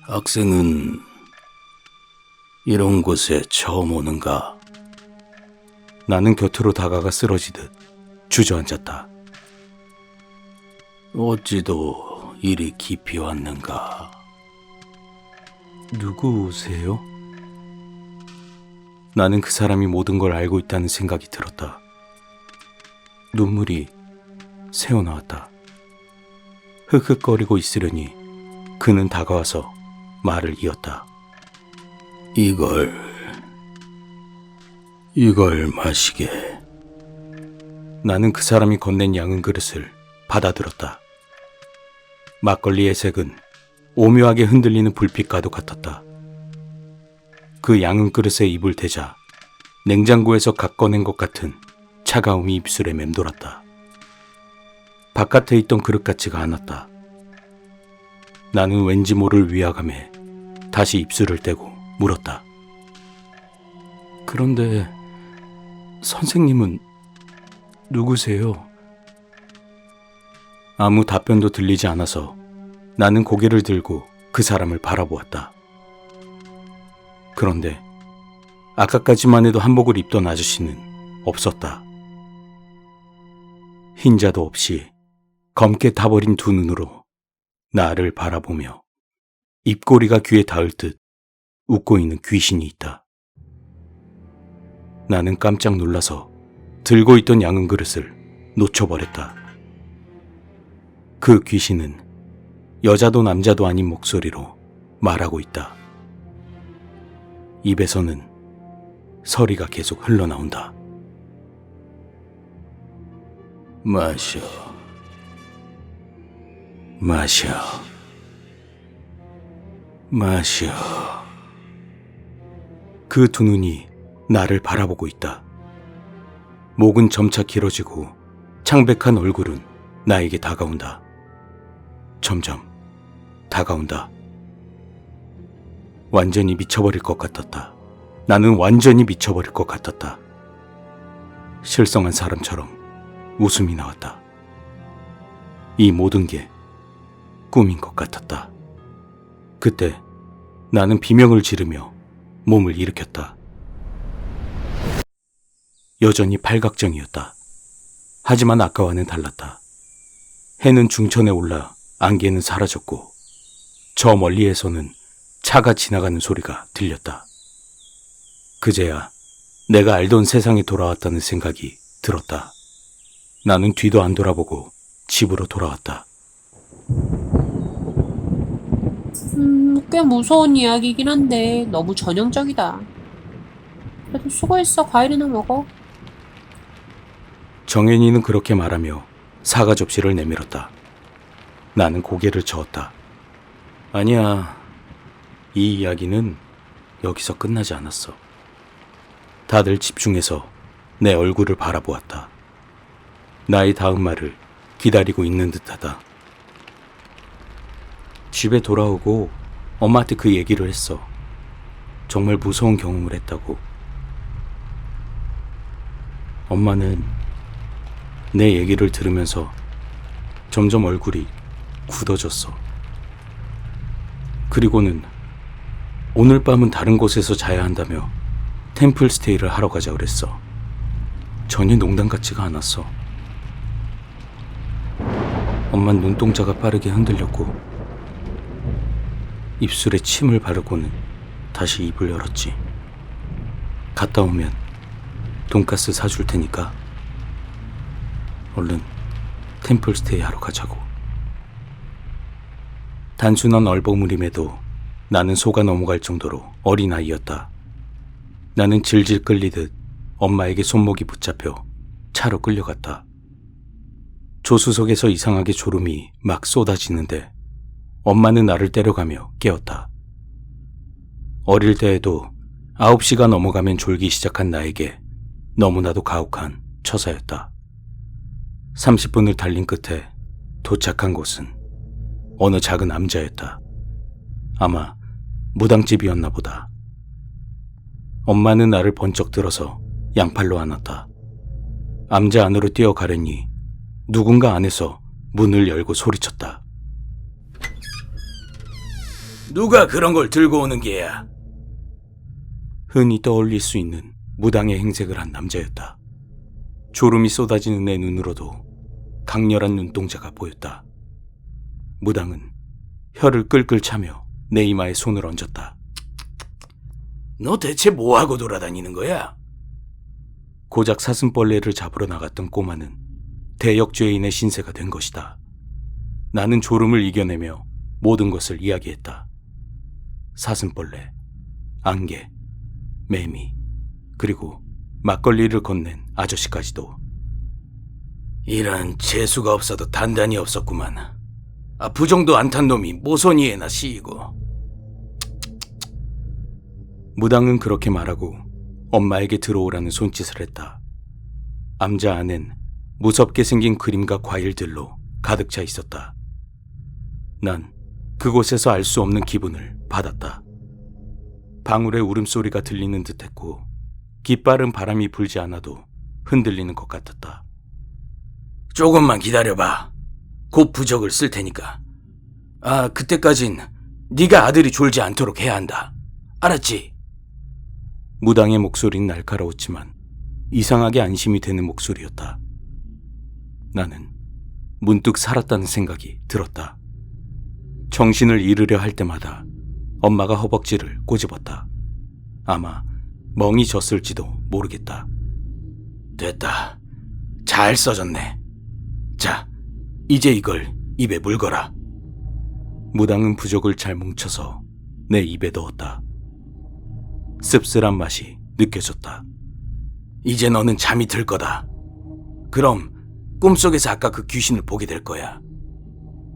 학생은 이런 곳에 처음 오는가? 나는 곁으로 다가가 쓰러지듯 주저앉았다. 어찌도 이리 깊이 왔는가? 누구세요? 나는 그 사람이 모든 걸 알고 있다는 생각이 들었다. 눈물이 새어나왔다. 흑흑거리고 있으려니 그는 다가와서 말을 이었다. 이걸 마시게. 나는 그 사람이 건넨 양은 그릇을 받아들었다. 막걸리의 색은 오묘하게 흔들리는 불빛과도 같았다. 그 양은 그릇에 입을 대자 냉장고에서 각 꺼낸 것 같은 차가움이 입술에 맴돌았다. 바깥에 있던 그릇 같지가 않았다. 나는 왠지 모를 위화감에 다시 입술을 떼고 물었다. 그런데 선생님은 누구세요? 아무 답변도 들리지 않아서 나는 고개를 들고 그 사람을 바라보았다. 그런데 아까까지만 해도 한복을 입던 아저씨는 없었다. 흰자도 없이 검게 타버린 두 눈으로 나를 바라보며 입꼬리가 귀에 닿을 듯 웃고 있는 귀신이 있다. 나는 깜짝 놀라서 들고 있던 양은 그릇을 놓쳐버렸다. 그 귀신은 여자도 남자도 아닌 목소리로 말하고 있다. 입에서는 서리가 계속 흘러나온다. 마셔. 마셔. 마셔. 그 두 눈이 나를 바라보고 있다. 목은 점차 길어지고 창백한 얼굴은 나에게 다가온다. 점점 다가온다. 완전히 미쳐버릴 것 같았다. 나는 완전히 미쳐버릴 것 같았다. 실성한 사람처럼 웃음이 나왔다. 이 모든 게 꿈인 것 같았다. 그때 나는 비명을 지르며 몸을 일으켰다. 여전히 팔각정이었다. 하지만 아까와는 달랐다. 해는 중천에 올라 안개는 사라졌고 저 멀리에서는 차가 지나가는 소리가 들렸다. 그제야 내가 알던 세상에 돌아왔다는 생각이 들었다. 나는 뒤도 안 돌아보고 집으로 돌아왔다. 꽤 무서운 이야기이긴 한데 너무 전형적이다. 그래도 수고했어. 과일이나 먹어. 정연이는 그렇게 말하며 사과 접시를 내밀었다. 나는 고개를 저었다. 아니야, 이 이야기는 여기서 끝나지 않았어. 다들 집중해서 내 얼굴을 바라보았다. 나의 다음 말을 기다리고 있는 듯하다. 집에 돌아오고 엄마한테 그 얘기를 했어. 정말 무서운 경험을 했다고. 엄마는 내 얘기를 들으면서 점점 얼굴이 굳어졌어. 그리고는 오늘 밤은 다른 곳에서 자야 한다며 템플 스테이를 하러 가자 그랬어. 전혀 농담 같지가 않았어. 엄만 눈동자가 빠르게 흔들렸고 입술에 침을 바르고는 다시 입을 열었지. 갔다 오면 돈가스 사줄 테니까 얼른 템플 스테이 하러 가자고. 단순한 얼버무림에도 나는 속아 넘어갈 정도로 어린아이였다. 나는 질질 끌리듯 엄마에게 손목이 붙잡혀 차로 끌려갔다. 조수석에서 이상하게 졸음이 막 쏟아지는데 엄마는 나를 때려가며 깨웠다. 어릴 때에도 9시가 넘어가면 졸기 시작한 나에게 너무나도 가혹한 처사였다. 30분을 달린 끝에 도착한 곳은 어느 작은 암자였다. 아마 무당집이었나 보다. 엄마는 나를 번쩍 들어서 양팔로 안았다. 암자 안으로 뛰어가려니 누군가 안에서 문을 열고 소리쳤다. 누가 그런 걸 들고 오는 게야? 흔히 떠올릴 수 있는 무당의 행색을 한 남자였다. 졸음이 쏟아지는 내 눈으로도 강렬한 눈동자가 보였다. 무당은 혀를 끌끌 차며 내 이마에 손을 얹었다. 너 대체 뭐하고 돌아다니는 거야? 고작 사슴벌레를 잡으러 나갔던 꼬마는 대역죄인의 신세가 된 것이다. 나는 졸음을 이겨내며 모든 것을 이야기했다. 사슴벌레, 안개, 매미, 그리고 막걸리를 건넨 아저씨까지도. 이런 재수가 없어도 단단히 없었구만. 부정도 안 탄 놈이 모서니에나 씌이고. 무당은 그렇게 말하고 엄마에게 들어오라는 손짓을 했다. 암자 안엔 무섭게 생긴 그림과 과일들로 가득 차 있었다. 난 그곳에서 알 수 없는 기분을 받았다. 방울의 울음소리가 들리는 듯했고 깃빠른 바람이 불지 않아도 흔들리는 것 같았다. 조금만 기다려봐. 곧 부적을 쓸 테니까. 그때까진 네가 아들이 졸지 않도록 해야 한다. 알았지? 무당의 목소리는 날카로웠지만 이상하게 안심이 되는 목소리였다. 나는 문득 살았다는 생각이 들었다. 정신을 잃으려 할 때마다 엄마가 허벅지를 꼬집었다. 아마 멍이 졌을지도 모르겠다. 됐다. 잘 써졌네. 자, 이제 이걸 입에 물거라. 무당은 부적을 잘 뭉쳐서 내 입에 넣었다. 씁쓸한 맛이 느껴졌다. 이제 너는 잠이 들 거다. 그럼 꿈속에서 아까 그 귀신을 보게 될 거야.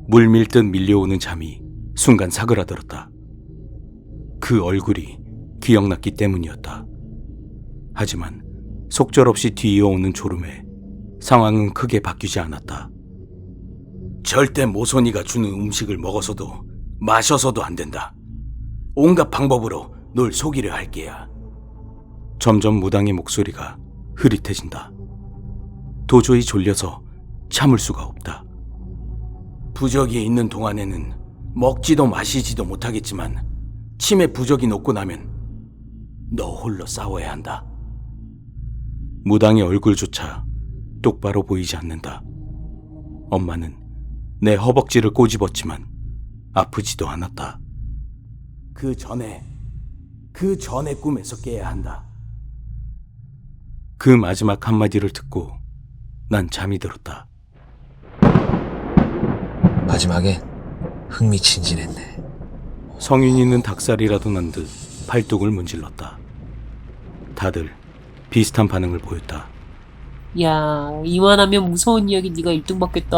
물밀듯 밀려오는 잠이 순간 사그라들었다. 그 얼굴이 기억났기 때문이었다. 하지만 속절없이 뒤이어오는 졸음에 상황은 크게 바뀌지 않았다. 절대 모선이가 주는 음식을 먹어서도 마셔서도 안 된다. 온갖 방법으로 널 속이려 할 게야. 점점 무당의 목소리가 흐릿해진다. 도저히 졸려서 참을 수가 없다. 부적이 있는 동안에는 먹지도 마시지도 못하겠지만 침에 부적이 녹고 나면 너 홀로 싸워야 한다. 무당의 얼굴조차 똑바로 보이지 않는다. 엄마는 내 허벅지를 꼬집었지만 아프지도 않았다. 그 전에 꿈에서 깨야 한다. 그 마지막 한마디를 듣고 난 잠이 들었다. 마지막엔 흥미진진했네. 성윤이는 닭살이라도 난 듯 팔뚝을 문질렀다. 다들 비슷한 반응을 보였다. 야, 이만하면 무서운 이야기 네가 1등 받겠다?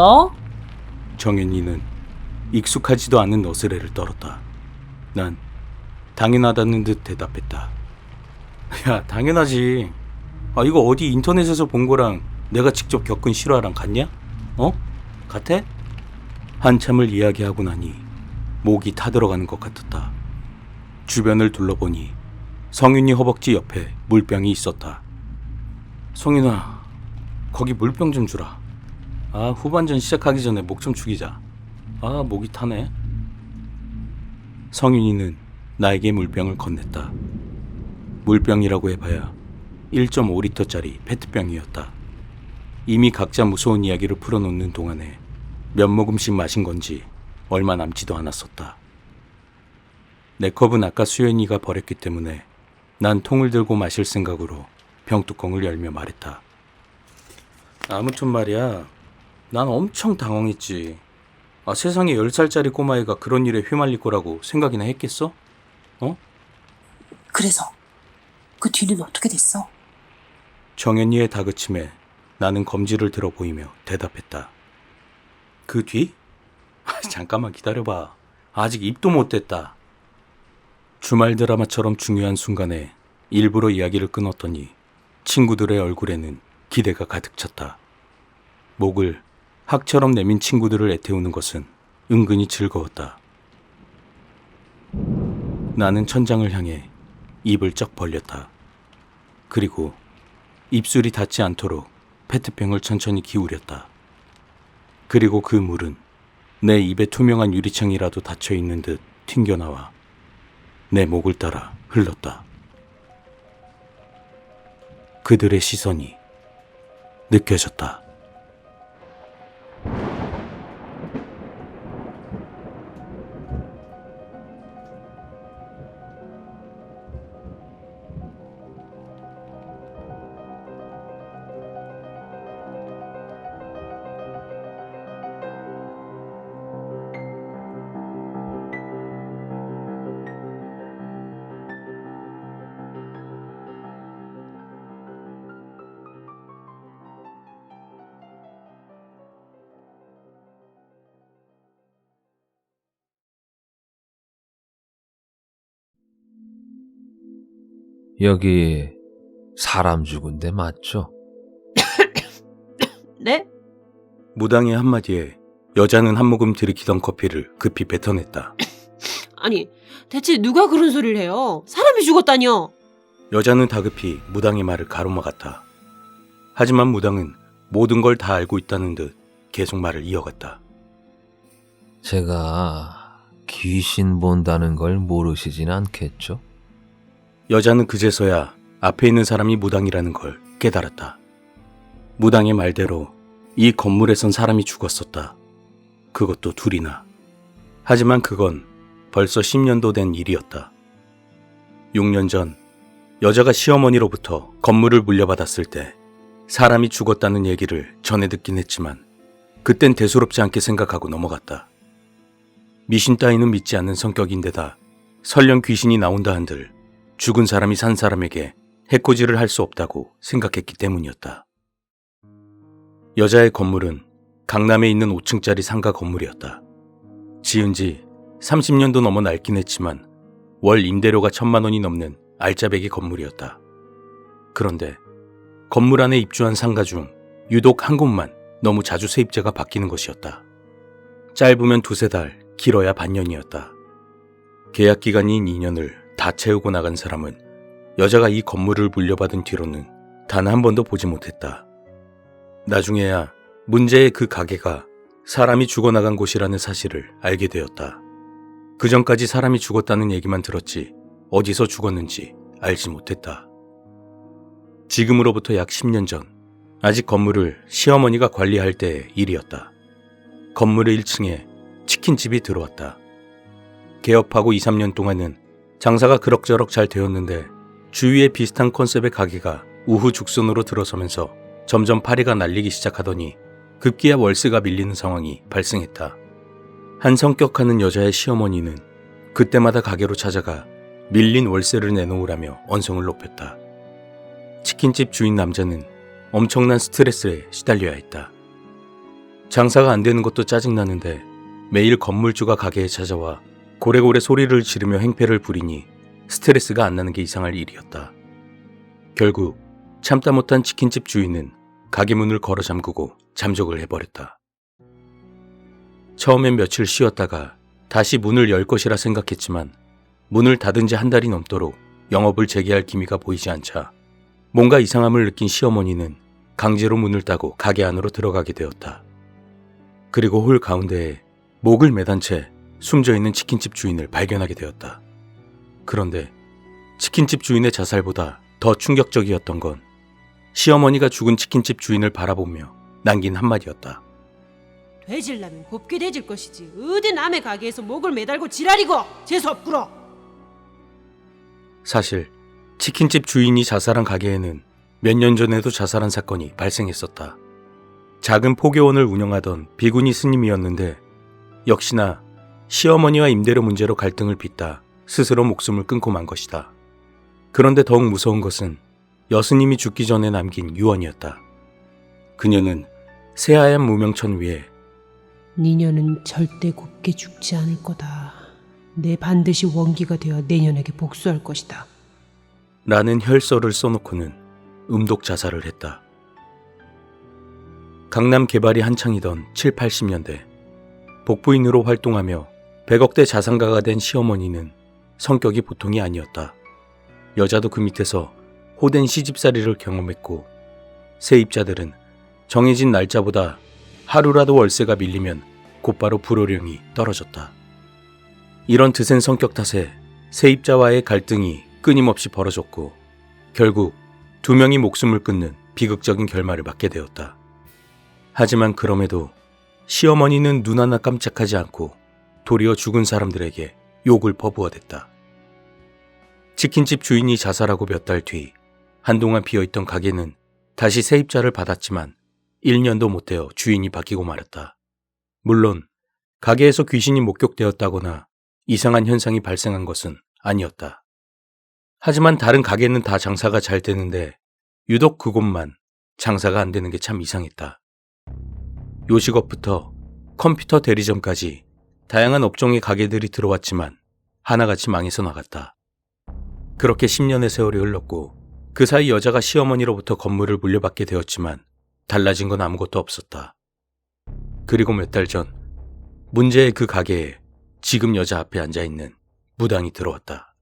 정윤이는 익숙하지도 않은 너스레를 떨었다. 난 당연하다는 듯 대답했다. 야, 당연하지. 이거 어디 인터넷에서 본 거랑 내가 직접 겪은 실화랑 같냐? 같아? 한참을 이야기하고 나니 목이 타들어가는 것 같았다. 주변을 둘러보니 성윤이 허벅지 옆에 물병이 있었다. 성윤아, 거기 물병 좀 주라. 후반전 시작하기 전에 목 좀 죽이자. 목이 타네. 성윤이는 나에게 물병을 건넸다. 물병이라고 해봐야 1.5리터짜리 페트병이었다. 이미 각자 무서운 이야기를 풀어놓는 동안에 몇 모금씩 마신 건지 얼마 남지도 않았었다. 내 컵은 아까 수연이가 버렸기 때문에 난 통을 들고 마실 생각으로 병뚜껑을 열며 말했다. 아무튼 말이야, 난 엄청 당황했지. 세상에 10살짜리 꼬마애가 그런 일에 휘말릴 거라고 생각이나 했겠어? 그래서 그 뒤는 어떻게 됐어? 정연이의 다그침에 나는 검지를 들어 보이며 대답했다. 그 뒤? 잠깐만 기다려봐. 아직 입도 못 댔다. 주말 드라마처럼 중요한 순간에 일부러 이야기를 끊었더니 친구들의 얼굴에는 기대가 가득 찼다. 목을 학처럼 내민 친구들을 애태우는 것은 은근히 즐거웠다. 나는 천장을 향해 입을 쩍 벌렸다. 그리고 입술이 닿지 않도록 페트병을 천천히 기울였다. 그리고 그 물은 내 입에 투명한 유리창이라도 닫혀 있는 듯 튕겨나와 내 목을 따라 흘렀다. 그들의 시선이 느껴졌다. 여기 사람 죽은 데 맞죠? 네? 무당의 한마디에 여자는 한 모금 들이키던 커피를 급히 뱉어냈다. 아니, 대체 누가 그런 소리를 해요? 사람이 죽었다뇨? 여자는 다급히 무당의 말을 가로막았다. 하지만 무당은 모든 걸 다 알고 있다는 듯 계속 말을 이어갔다. 제가 귀신 본다는 걸 모르시진 않겠죠? 여자는 그제서야 앞에 있는 사람이 무당이라는 걸 깨달았다. 무당의 말대로 이 건물에선 사람이 죽었었다. 그것도 둘이나. 하지만 그건 벌써 10년도 된 일이었다. 6년 전 여자가 시어머니로부터 건물을 물려받았을 때 사람이 죽었다는 얘기를 전해 듣긴 했지만 그땐 대수롭지 않게 생각하고 넘어갔다. 미신 따위는 믿지 않는 성격인데다 설령 귀신이 나온다 한들 죽은 사람이 산 사람에게 해코지를 할 수 없다고 생각했기 때문이었다. 여자의 건물은 강남에 있는 5층짜리 상가 건물이었다. 지은 지 30년도 넘어 낡긴 했지만 월 임대료가 1,000만 원이 넘는 알짜배기 건물이었다. 그런데 건물 안에 입주한 상가 중 유독 한 곳만 너무 자주 세입자가 바뀌는 것이었다. 짧으면 2-3달, 길어야 반년이었다. 계약 기간인 2년을 다 채우고 나간 사람은 여자가 이 건물을 물려받은 뒤로는 단 한 번도 보지 못했다. 나중에야 문제의 그 가게가 사람이 죽어나간 곳이라는 사실을 알게 되었다. 그전까지 사람이 죽었다는 얘기만 들었지 어디서 죽었는지 알지 못했다. 지금으로부터 약 10년 전, 아직 건물을 시어머니가 관리할 때의 일이었다. 건물의 1층에 치킨집이 들어왔다. 개업하고 2-3년 동안은 장사가 그럭저럭 잘 되었는데 주위에 비슷한 컨셉의 가게가 우후죽순으로 들어서면서 점점 파리가 날리기 시작하더니 급기야 월세가 밀리는 상황이 발생했다. 한 성격하는 여자의 시어머니는 그때마다 가게로 찾아가 밀린 월세를 내놓으라며 언성을 높였다. 치킨집 주인 남자는 엄청난 스트레스에 시달려야 했다. 장사가 안 되는 것도 짜증나는데 매일 건물주가 가게에 찾아와 고래고래 소리를 지르며 행패를 부리니 스트레스가 안 나는 게 이상할 일이었다. 결국 참다 못한 치킨집 주인은 가게 문을 걸어 잠그고 잠적을 해버렸다. 처음엔 며칠 쉬었다가 다시 문을 열 것이라 생각했지만 문을 닫은 지 한 달이 넘도록 영업을 재개할 기미가 보이지 않자 뭔가 이상함을 느낀 시어머니는 강제로 문을 따고 가게 안으로 들어가게 되었다. 그리고 홀 가운데에 목을 매단 채 숨져있는 치킨집 주인을 발견하게 되었다. 그런데 치킨집 주인의 자살보다 더 충격적이었던 건 시어머니가 죽은 치킨집 주인을 바라보며 남긴 한마디였다. 되질라면 곱게 되질 것이지 어디 남의 가게에서 목을 매달고 지랄이고 재수없구러. 사실 치킨집 주인이 자살한 가게에는 몇 년 전에도 자살한 사건이 발생했었다. 작은 포교원을 운영하던 비구니 스님이었는데 역시나 시어머니와 임대료 문제로 갈등을 빚다 스스로 목숨을 끊고 만 것이다. 그런데 더욱 무서운 것은 여스님이 죽기 전에 남긴 유언이었다. 그녀는 새하얀 무명천 위에 니녀는 절대 곱게 죽지 않을 거다. 내 반드시 원기가 되어 내년에게 복수할 것이다. 라는 혈서를 써놓고는 음독 자살을 했다. 강남 개발이 한창이던 7, 80년대 복부인으로 활동하며 100억대 자산가가 된 시어머니는 성격이 보통이 아니었다. 여자도 그 밑에서 호된 시집살이를 경험했고 세입자들은 정해진 날짜보다 하루라도 월세가 밀리면 곧바로 불호령이 떨어졌다. 이런 드센 성격 탓에 세입자와의 갈등이 끊임없이 벌어졌고 결국 2명이 목숨을 끊는 비극적인 결말을 맞게 되었다. 하지만 그럼에도 시어머니는 눈 하나 깜짝하지 않고 도리어 죽은 사람들에게 욕을 퍼부어댔다. 치킨집 주인이 자살하고 몇 달 뒤 한동안 비어있던 가게는 다시 세입자를 받았지만 1년도 못 되어 주인이 바뀌고 말았다. 물론 가게에서 귀신이 목격되었다거나 이상한 현상이 발생한 것은 아니었다. 하지만 다른 가게는 다 장사가 잘 되는데 유독 그곳만 장사가 안 되는 게 참 이상했다. 요식업부터 컴퓨터 대리점까지 다양한 업종의 가게들이 들어왔지만 하나같이 망해서 나갔다. 그렇게 10년의 세월이 흘렀고 그 사이 여자가 시어머니로부터 건물을 물려받게 되었지만 달라진 건 아무것도 없었다. 그리고 몇 달 전 문제의 그 가게에 지금 여자 앞에 앉아있는 무당이 들어왔다.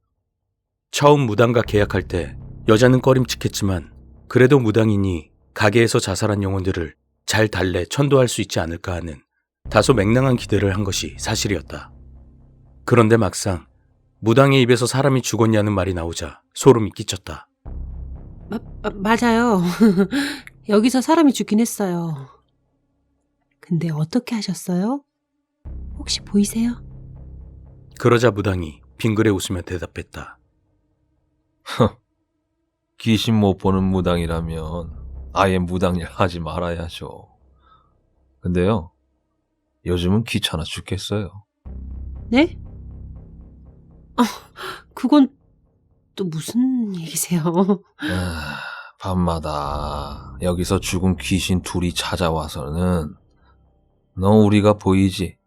처음 무당과 계약할 때 여자는 꺼림칙했지만 그래도 무당이니 가게에서 자살한 영혼들을 잘 달래 천도할 수 있지 않을까 하는 다소 맹랑한 기대를 한 것이 사실이었다. 그런데 막상 무당의 입에서 사람이 죽었냐는 말이 나오자 소름이 끼쳤다. 맞아요. 여기서 사람이 죽긴 했어요. 근데 어떻게 하셨어요? 혹시 보이세요? 그러자 무당이 빙그레 웃으며 대답했다. 귀신 못 보는 무당이라면 아예 무당일 하지 말아야죠. 근데요, 요즘은 귀찮아 죽겠어요. 네? 그건 또 무슨 얘기세요? 밤마다 여기서 죽은 귀신 둘이 찾아와서는 너 우리가 보이지?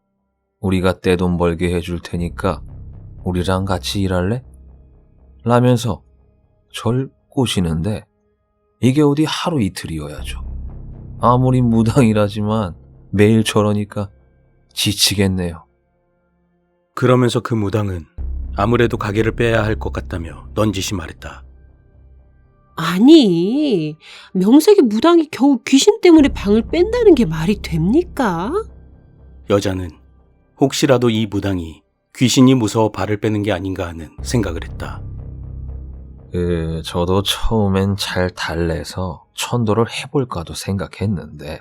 우리가 떼돈 벌게 해줄 테니까 우리랑 같이 일할래? 라면서 절 꼬시는데 이게 어디 하루 이틀이어야죠. 아무리 무당이라지만 매일 저러니까 지치겠네요. 그러면서 그 무당은 아무래도 가게를 빼야 할 것 같다며 넌지시 말했다. 아니, 명색이 무당이 겨우 귀신 때문에 방을 뺀다는 게 말이 됩니까? 여자는 혹시라도 이 무당이 귀신이 무서워 발을 빼는 게 아닌가 하는 생각을 했다. 저도 처음엔 잘 달래서 천도를 해볼까도 생각했는데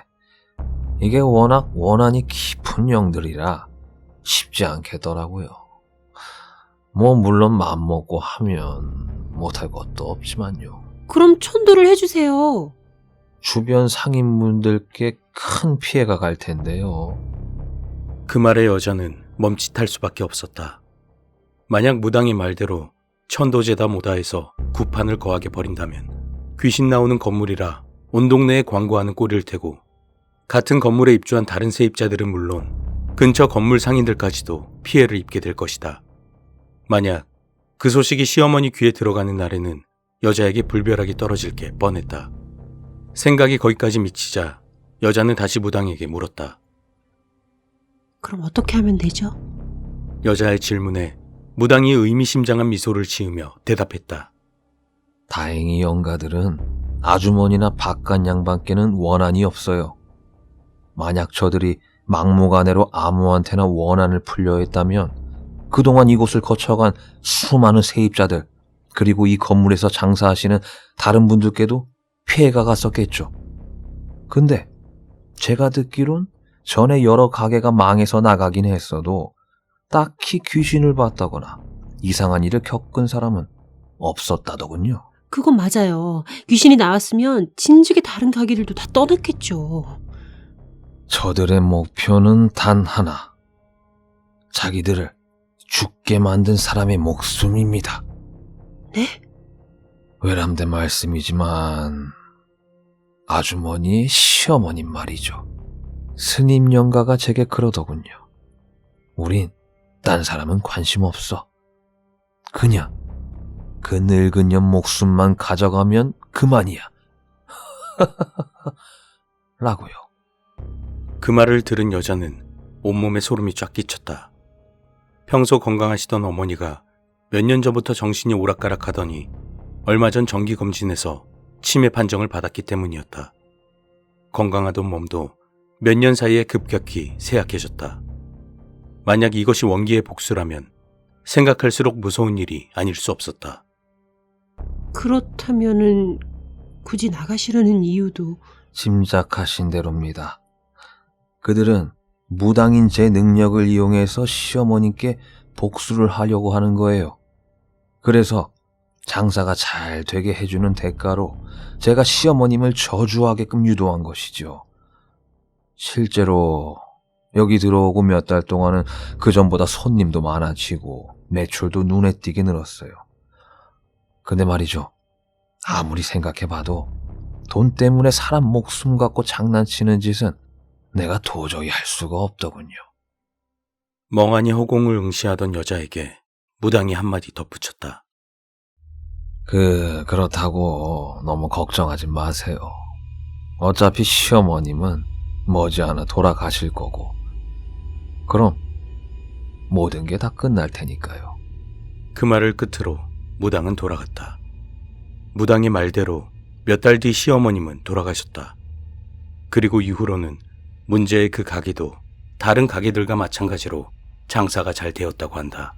이게 워낙 원한이 깊은 영들이라 쉽지 않겠더라고요. 뭐 물론 맘먹고 하면 못할 것도 없지만요. 그럼 천도를 해주세요. 주변 상인분들께 큰 피해가 갈 텐데요. 그 말에 여자는 멈칫할 수밖에 없었다. 만약 무당의 말대로 천도제다 모다해서 구판을 거하게 벌인다면 귀신 나오는 건물이라 온 동네에 광고하는 꼴일 테고 같은 건물에 입주한 다른 세입자들은 물론 근처 건물 상인들까지도 피해를 입게 될 것이다. 만약 그 소식이 시어머니 귀에 들어가는 날에는 여자에게 불벼락이 떨어질 게 뻔했다. 생각이 거기까지 미치자 여자는 다시 무당에게 물었다. 그럼 어떻게 하면 되죠? 여자의 질문에 무당이 의미심장한 미소를 지으며 대답했다. 다행히 영가들은 아주머니나 바깥 양반께는 원한이 없어요. 만약 저들이 막무가내로 아무한테나 원한을 풀려 했다면 그동안 이곳을 거쳐간 수많은 세입자들 그리고 이 건물에서 장사하시는 다른 분들께도 피해가 갔었겠죠. 근데 제가 듣기론 전에 여러 가게가 망해서 나가긴 했어도 딱히 귀신을 봤다거나 이상한 일을 겪은 사람은 없었다더군요. 그건 맞아요. 귀신이 나왔으면 진즉에 다른 가게들도 다 떠났겠죠. 저들의 목표는 단 하나. 자기들을 죽게 만든 사람의 목숨입니다. 네? 외람된 말씀이지만 아주머니의 시어머님 말이죠. 스님 영가가 제게 그러더군요. 우린 딴 사람은 관심 없어. 그냥 그 늙은 년 목숨만 가져가면 그만이야. 라고요. 그 말을 들은 여자는 온몸에 소름이 쫙 끼쳤다. 평소 건강하시던 어머니가 몇 년 전부터 정신이 오락가락하더니 얼마 전 정기검진에서 치매 판정을 받았기 때문이었다. 건강하던 몸도 몇 년 사이에 급격히 쇠약해졌다. 만약 이것이 원기의 복수라면 생각할수록 무서운 일이 아닐 수 없었다. 그렇다면은 굳이 나가시려는 이유도 짐작하신 대로입니다. 그들은 무당인 제 능력을 이용해서 시어머님께 복수를 하려고 하는 거예요. 그래서 장사가 잘 되게 해주는 대가로 제가 시어머님을 저주하게끔 유도한 것이죠. 실제로 여기 들어오고 몇 달 동안은 그전보다 손님도 많아지고 매출도 눈에 띄게 늘었어요. 근데 말이죠. 아무리 생각해봐도 돈 때문에 사람 목숨 갖고 장난치는 짓은 내가 도저히 할 수가 없더군요. 멍하니 허공을 응시하던 여자에게 무당이 한마디 덧붙였다. 그렇다고 너무 걱정하지 마세요. 어차피 시어머님은 머지않아 돌아가실 거고 그럼 모든 게 다 끝날 테니까요. 그 말을 끝으로 무당은 돌아갔다. 무당의 말대로 몇 달 뒤 시어머님은 돌아가셨다. 그리고 이후로는 문제의 그 가게도 다른 가게들과 마찬가지로 장사가 잘 되었다고 한다.